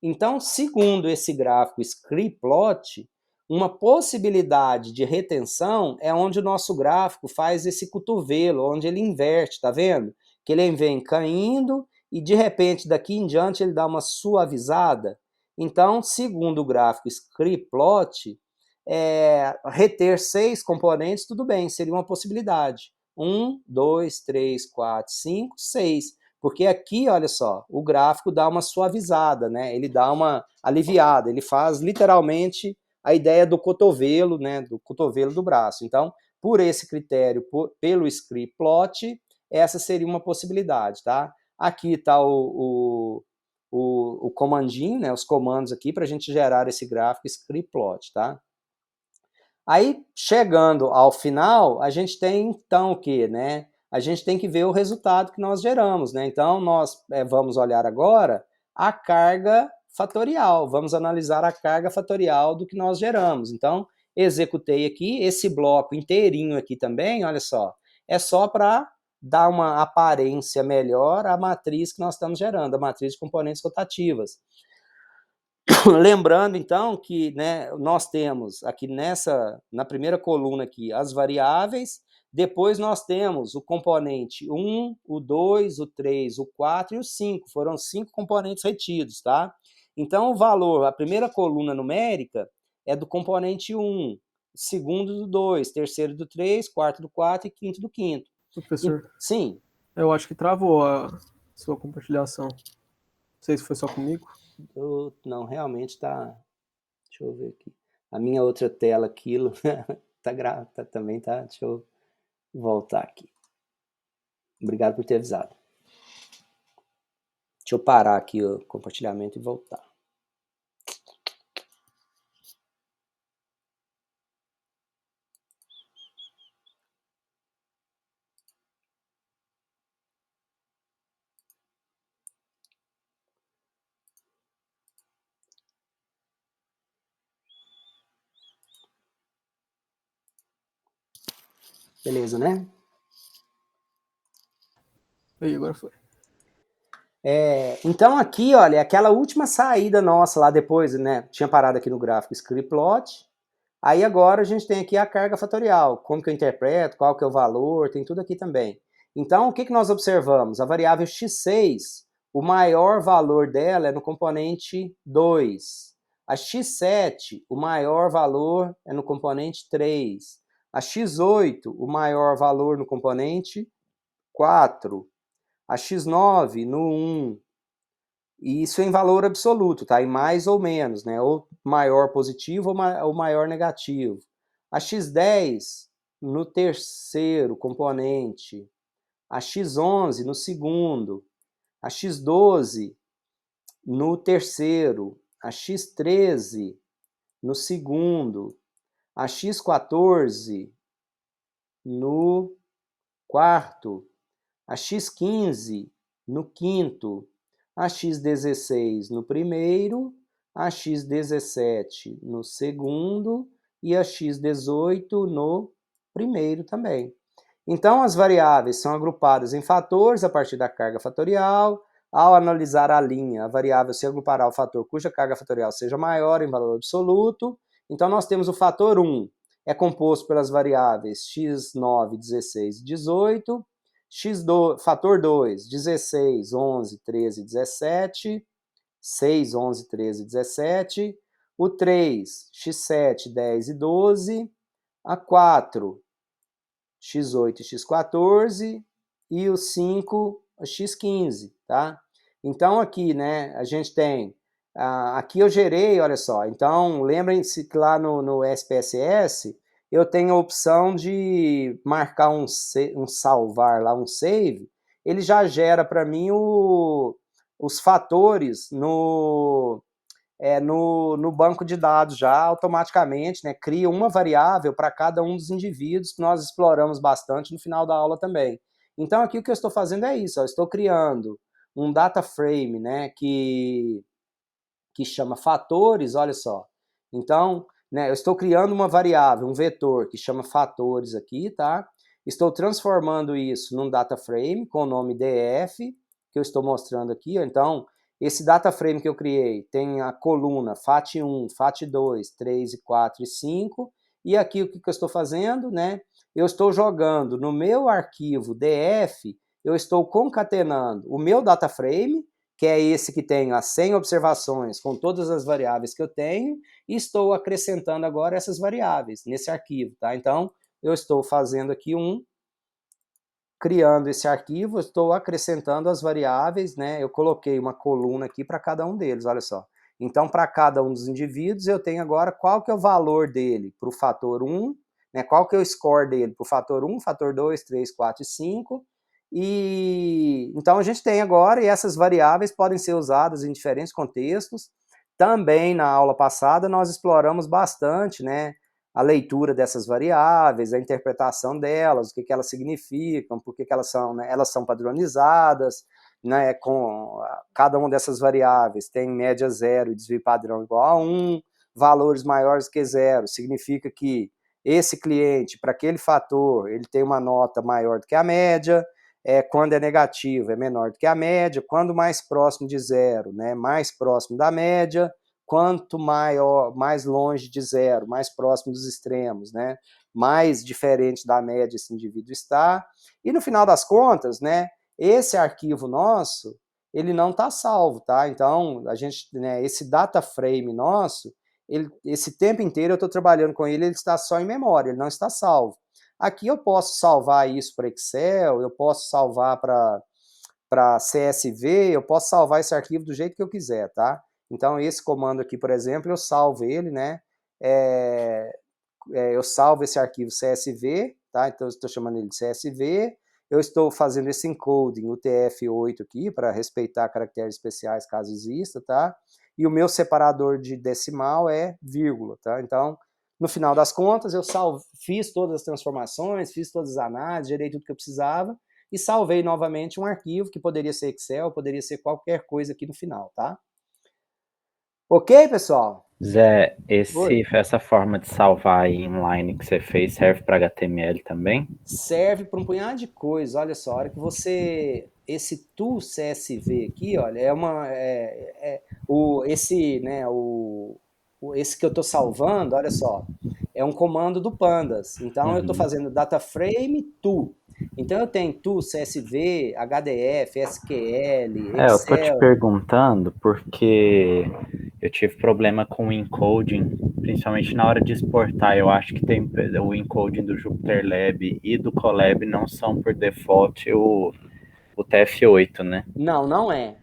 Então, segundo esse gráfico scriplot, uma possibilidade de retenção é onde o nosso gráfico faz esse cotovelo, onde ele inverte, tá vendo? Que ele vem caindo e, de repente, daqui em diante, ele dá uma suavizada. Então, segundo o gráfico scriplot, reter 6 componentes, tudo bem, seria uma possibilidade. 1, 2, 3, 4, 5, 6. Porque aqui, olha só, o gráfico dá uma suavizada, né? Ele dá uma aliviada, ele faz literalmente a ideia do cotovelo, né? Do cotovelo do braço. Então, por esse critério, pelo script plot, essa seria uma possibilidade, tá? Aqui está o comandinho, né? Os comandos aqui para a gente gerar esse gráfico script plot, tá? Aí, chegando ao final, a gente tem então o quê, né? A gente tem que ver o resultado que nós geramos, né? Então, nós vamos olhar agora a carga fatorial, vamos analisar a carga fatorial do que nós geramos. Então, executei aqui, esse bloco inteirinho aqui também, olha só, é só para dar uma aparência melhor à matriz que nós estamos gerando, a matriz de componentes rotativas. Lembrando, então, que, né, nós temos aqui na primeira coluna aqui, as variáveis, depois nós temos o componente 1, o 2, o 3, o 4 e o 5, foram 5 componentes retidos, tá? Então, o valor, a primeira coluna numérica é do componente 1, segundo do 2, terceiro do 3, quarto do 4 e quinto do quinto. Professor, Sim. eu acho que travou a sua compartilhação. Não sei se foi só comigo. Não, realmente tá. Deixa eu ver aqui. A minha outra tela, aquilo, também tá. Deixa eu voltar aqui. Obrigado por ter avisado. Deixa eu parar aqui o compartilhamento e voltar. Beleza, né? Aí, agora foi. Então aqui, olha, é aquela última saída nossa lá depois, né? Tinha parado aqui no gráfico script plot. Aí agora a gente tem aqui a carga fatorial, como que eu interpreto, qual que é o valor, tem tudo aqui também. Então, o que nós observamos? A variável x6, o maior valor dela é no componente 2. A x7, o maior valor é no componente 3. A x8, o maior valor no componente 4. A x9 no 1. E isso em valor absoluto, tá? Em mais ou menos, né? Ou maior positivo ou maior negativo. A x10 no terceiro componente. A x11 no segundo. A x12 no terceiro. A x13 no segundo. A x14 no quarto. A x15 no quinto. A x16 no primeiro, a x17 no segundo e a x18 no primeiro também. Então, as variáveis são agrupadas em fatores a partir da carga fatorial. Ao analisar a linha, a variável se agrupará ao fator cuja carga fatorial seja maior em valor absoluto. Então, nós temos o fator 1, é composto pelas variáveis x9, 16 e 18, fator 2, 16, 11, 13, 17, 6, 11, 13, 17, o 3, x7, 10 e 12, a 4, x8 e x14, e o 5, x15, tá? Então, aqui, né, a gente tem, aqui eu gerei, olha só, então, lembrem-se que lá no SPSS, eu tenho a opção de marcar um salvar lá, um save, ele já gera para mim os fatores no banco de dados já automaticamente, né? Cria uma variável para cada um dos indivíduos que nós exploramos bastante no final da aula também. Então aqui o que eu estou fazendo é isso, eu estou criando um data frame, né, que chama fatores, olha só. Então, né, eu estou criando uma variável, um vetor que chama fatores aqui, tá? Estou transformando isso num data frame com o nome df, que eu estou mostrando aqui. Então, esse data frame que eu criei tem a coluna FAT1, FAT2, 3, 4 e 5. E aqui o que eu estou fazendo, né? Eu estou jogando no meu arquivo df, eu estou concatenando o meu data frame que é esse que tem as 100 observações com todas as variáveis que eu tenho, e estou acrescentando agora essas variáveis nesse arquivo, tá? Então, eu estou fazendo aqui criando esse arquivo, estou acrescentando as variáveis, né? Eu coloquei uma coluna aqui para cada um deles, olha só. Então, para cada um dos indivíduos, eu tenho agora qual que é o valor dele para o fator 1, né? Qual que é o score dele para o fator 1, fator 2, 3, 4 e 5. E então a gente tem agora, e essas variáveis podem ser usadas em diferentes contextos. Também na aula passada nós exploramos bastante, né, a leitura dessas variáveis, a interpretação delas, o que elas significam, por que elas são, né, elas são padronizadas, né, com cada uma dessas variáveis tem média 0 e desvio padrão igual a 1, valores maiores que 0, significa que esse cliente, para aquele fator, ele tem uma nota maior do que a média, quando é negativo é menor do que a média, quando mais próximo de 0, né, mais próximo da média, quanto maior, mais longe de 0, mais próximo dos extremos, né, mais diferente da média esse indivíduo está. E no final das contas, né, esse arquivo nosso, ele não está salvo, tá? Então, a gente, né, esse data frame nosso, esse tempo inteiro eu estou trabalhando com ele está só em memória, ele não está salvo. Aqui eu posso salvar isso para Excel, eu posso salvar para CSV, eu posso salvar esse arquivo do jeito que eu quiser, tá? Então, esse comando aqui, por exemplo, eu salvo ele, né? Eu salvo esse arquivo CSV, tá? Então, eu estou chamando ele de CSV. Eu estou fazendo esse encoding, o TF8 aqui, para respeitar caracteres especiais, caso exista, tá? E o meu separador de decimal é vírgula, tá? Então, no final das contas, eu fiz todas as transformações, fiz todas as análises, gerei tudo que eu precisava e salvei novamente um arquivo que poderia ser Excel, poderia ser qualquer coisa aqui no final, tá? Ok, pessoal? Zé, essa forma de salvar aí inline que você fez serve para HTML também? Serve para um punhado de coisa. Olha só, a hora que você... Esse to CSV aqui, olha, esse que eu estou salvando, olha só, é um comando do Pandas. Então, eu estou fazendo data frame to. Então, eu tenho to, CSV, HDF, SQL, Excel. Eu tô te perguntando porque eu tive problema com o encoding, principalmente na hora de exportar. Eu acho que tem o encoding do JupyterLab e do Colab não são por default o TF8, né? Não é.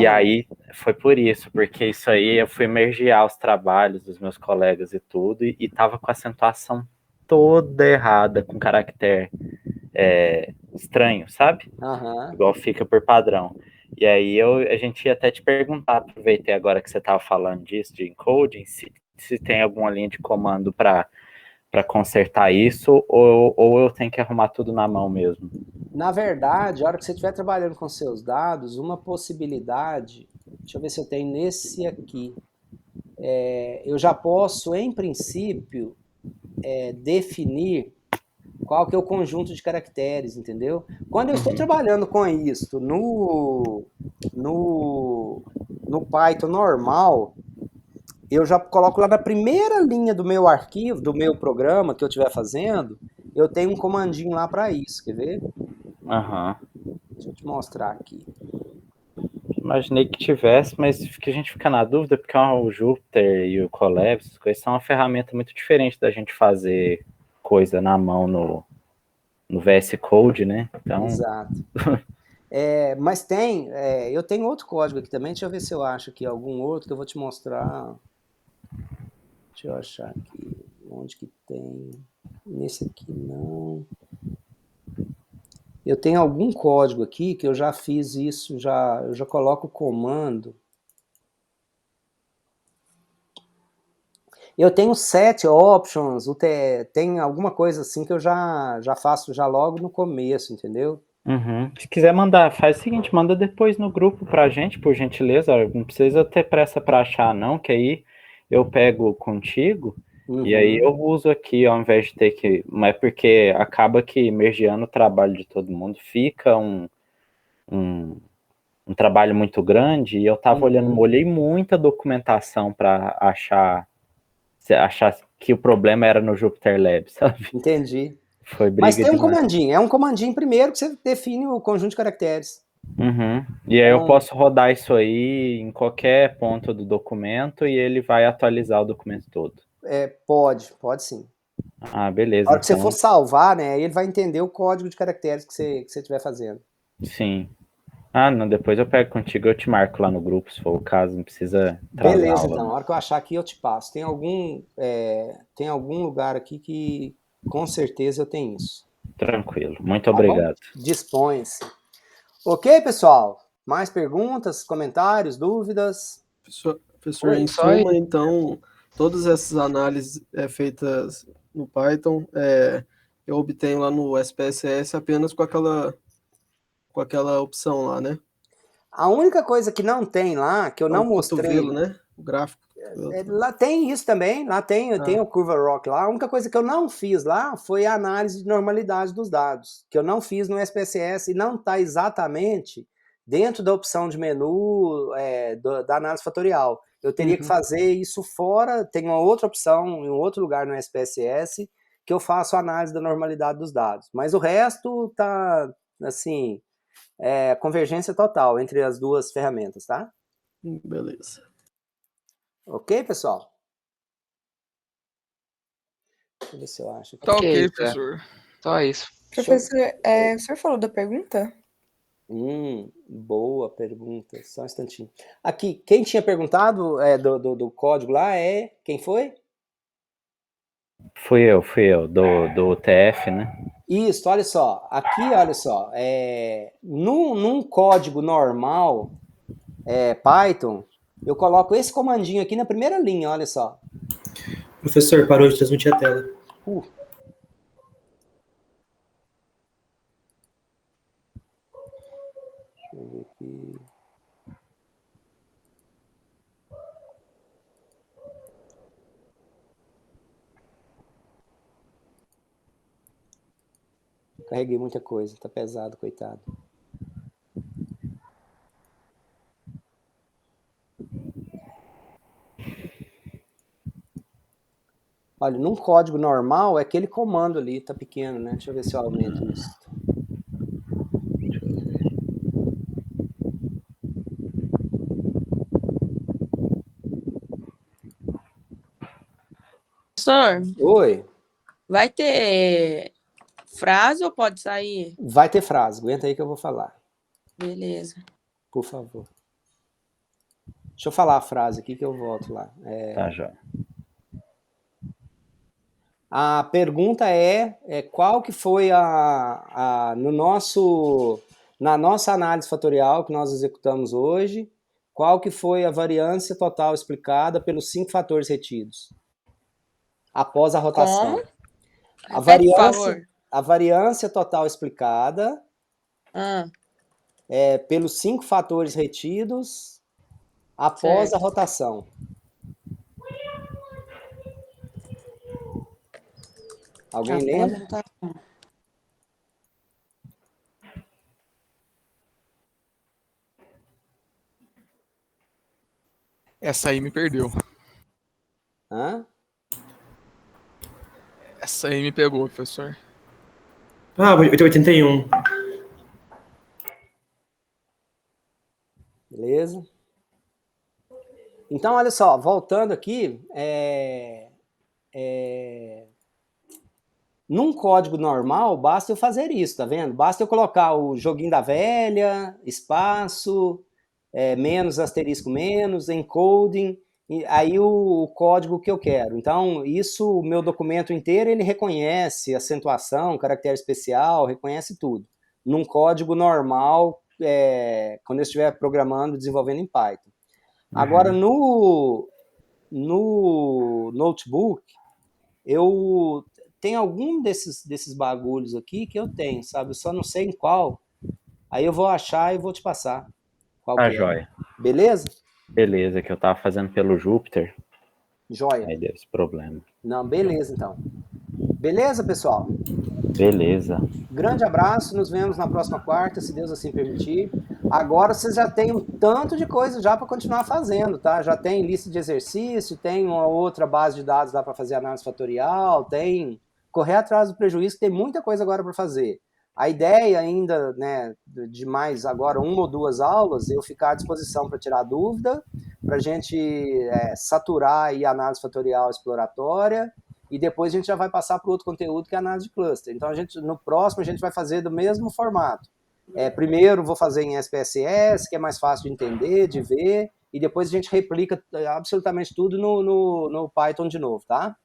Aí foi por isso, porque isso aí eu fui mergear os trabalhos dos meus colegas e tudo, e tava com a acentuação toda errada, com caractere estranho, sabe? Igual fica por padrão. E aí a gente ia até te perguntar, aproveitei agora que você estava falando disso, de encoding, se tem alguma linha de comando para consertar isso, ou eu tenho que arrumar tudo na mão mesmo? Na verdade, a hora que você estiver trabalhando com seus dados, uma possibilidade, deixa eu ver se eu tenho nesse aqui, eu já posso, em princípio, definir qual que é o conjunto de caracteres, entendeu? Quando eu estou trabalhando com isso no Python normal, eu já coloco lá na primeira linha do meu arquivo, do meu programa que eu estiver fazendo, eu tenho um comandinho lá para isso, quer ver? Deixa eu te mostrar aqui. Imaginei que tivesse, mas que a gente fica na dúvida, porque o Jupyter e o Colab, essas coisas são uma ferramenta muito diferente da gente fazer coisa na mão no VS Code, né? Então... Exato. Mas eu tenho outro código aqui também, deixa eu ver se eu acho aqui algum outro que eu vou te mostrar. Deixa eu achar aqui, onde que tem? Nesse aqui não. Eu tenho algum código aqui que eu já fiz isso, eu já coloco o comando. Eu tenho set options, tem alguma coisa assim que eu já faço já logo no começo, entendeu? Se quiser mandar, faz o seguinte, manda depois no grupo pra gente, por gentileza. Não precisa ter pressa para achar não, que aí eu pego contigo e aí eu uso aqui ao invés de ter que... Mas porque acaba que mergeando o trabalho de todo mundo fica um trabalho muito grande, e eu tava olhei muita documentação para achar que o problema era no JupyterLab, sabe? Entendi. Foi briga. Mas tem um comandinho, é um comandinho primeiro que você define o conjunto de caracteres. Uhum. E aí eu Então, posso rodar isso aí em qualquer ponto do documento e ele vai atualizar o documento todo. pode sim. Ah, A beleza, hora que você for então, salvar, né, aí ele vai entender o código de caracteres que você estiver fazendo. sim. Ah, não, depois eu pego contigo, eu te marco lá no grupo, se for o caso, não precisa atrasar a Beleza, aula, então. A não. hora que eu achar aqui, eu te passo. Tem algum lugar aqui que com certeza eu tenho isso. Tranquilo, muito Tá bom? obrigado. Dispõe-se. Ok, pessoal? Mais perguntas, comentários, dúvidas? Professor, em Só aí. suma, então, todas essas análises feitas no Python, eu obtenho lá no SPSS apenas com aquela opção lá, né? A única coisa que não tem lá, que eu É não o cotovelo, mostrei, né? O gráfico. Cotovelo. lá tem isso também, lá tem Ah, o Curva Rock lá. A única coisa que eu não fiz lá foi a análise de normalidade dos dados, que eu não fiz no SPSS e não está exatamente dentro da opção de menu da análise fatorial. Eu teria que uhum. fazer isso fora, tem uma outra opção em um outro lugar no SPSS que eu faço a análise da normalidade dos dados. Mas o resto tá, assim, convergência total entre as duas ferramentas, tá? Beleza. Ok, pessoal? Deixa eu ver se eu acho aqui. Tá ok, Ok, professor. só isso. Professor, o senhor falou da pergunta? Boa pergunta. Só um instantinho. Aqui, quem tinha perguntado do código lá quem foi? Fui eu, do TF, né? Isso, olha só. Aqui, olha só. Num código normal, Python, eu coloco esse comandinho aqui na primeira linha, olha só. Professor, parou de transmitir a tela. Deixa eu ver aqui. Carreguei muita coisa, tá pesado, coitado. Olha, num código normal, é aquele comando ali, tá pequeno, né? Deixa eu ver se eu aumento isso. Professor, Oi, vai ter frase ou pode sair? vai ter frase, aguenta aí que eu vou falar, Beleza. por favor. Deixa eu falar a frase aqui que eu volto lá. Tá, joia. A pergunta qual que foi na nossa análise fatorial que nós executamos hoje, qual que foi a variância total explicada pelos 5 fatores retidos após a rotação? Como? Repete, por favor. A variância total explicada pelos 5 fatores retidos após a Certo. rotação. Alguém lembra? Rotação. Essa aí me perdeu. Hã? Essa aí me pegou, professor. Ah, 81. Beleza? Então, olha só, voltando aqui, num código normal, basta eu fazer isso, tá vendo? Basta eu colocar o joguinho da velha, espaço, menos asterisco menos, encoding, e aí o código que eu quero. Então, isso, o meu documento inteiro, ele reconhece acentuação, caractere especial, reconhece tudo. Num código normal, quando eu estiver programando, desenvolvendo em Python. Agora, no notebook, eu tenho algum desses bagulhos aqui que eu tenho, sabe? Eu só não sei em qual. Aí eu vou achar e vou te passar qual Tá, que é. joia. Beleza? Beleza, que eu tava fazendo pelo Júpiter, Joia. aí deu esse problema. Não, beleza então. Beleza, pessoal? Beleza. Grande abraço, nos vemos na próxima quarta, se Deus assim permitir. Agora vocês já têm um tanto de coisa já para continuar fazendo, tá? Já tem lista de exercício, tem uma outra base de dados lá para fazer análise fatorial, tem correr atrás do prejuízo, tem muita coisa agora para fazer. A ideia ainda, né, de mais agora 1 ou 2 aulas, eu ficar à disposição para tirar dúvida, para a gente saturar aí a análise fatorial exploratória, e depois a gente já vai passar para o outro conteúdo, que é a análise de cluster. Então, no próximo, a gente vai fazer do mesmo formato. Primeiro, vou fazer em SPSS, que é mais fácil de entender, de ver, e depois a gente replica absolutamente tudo no Python de novo, tá?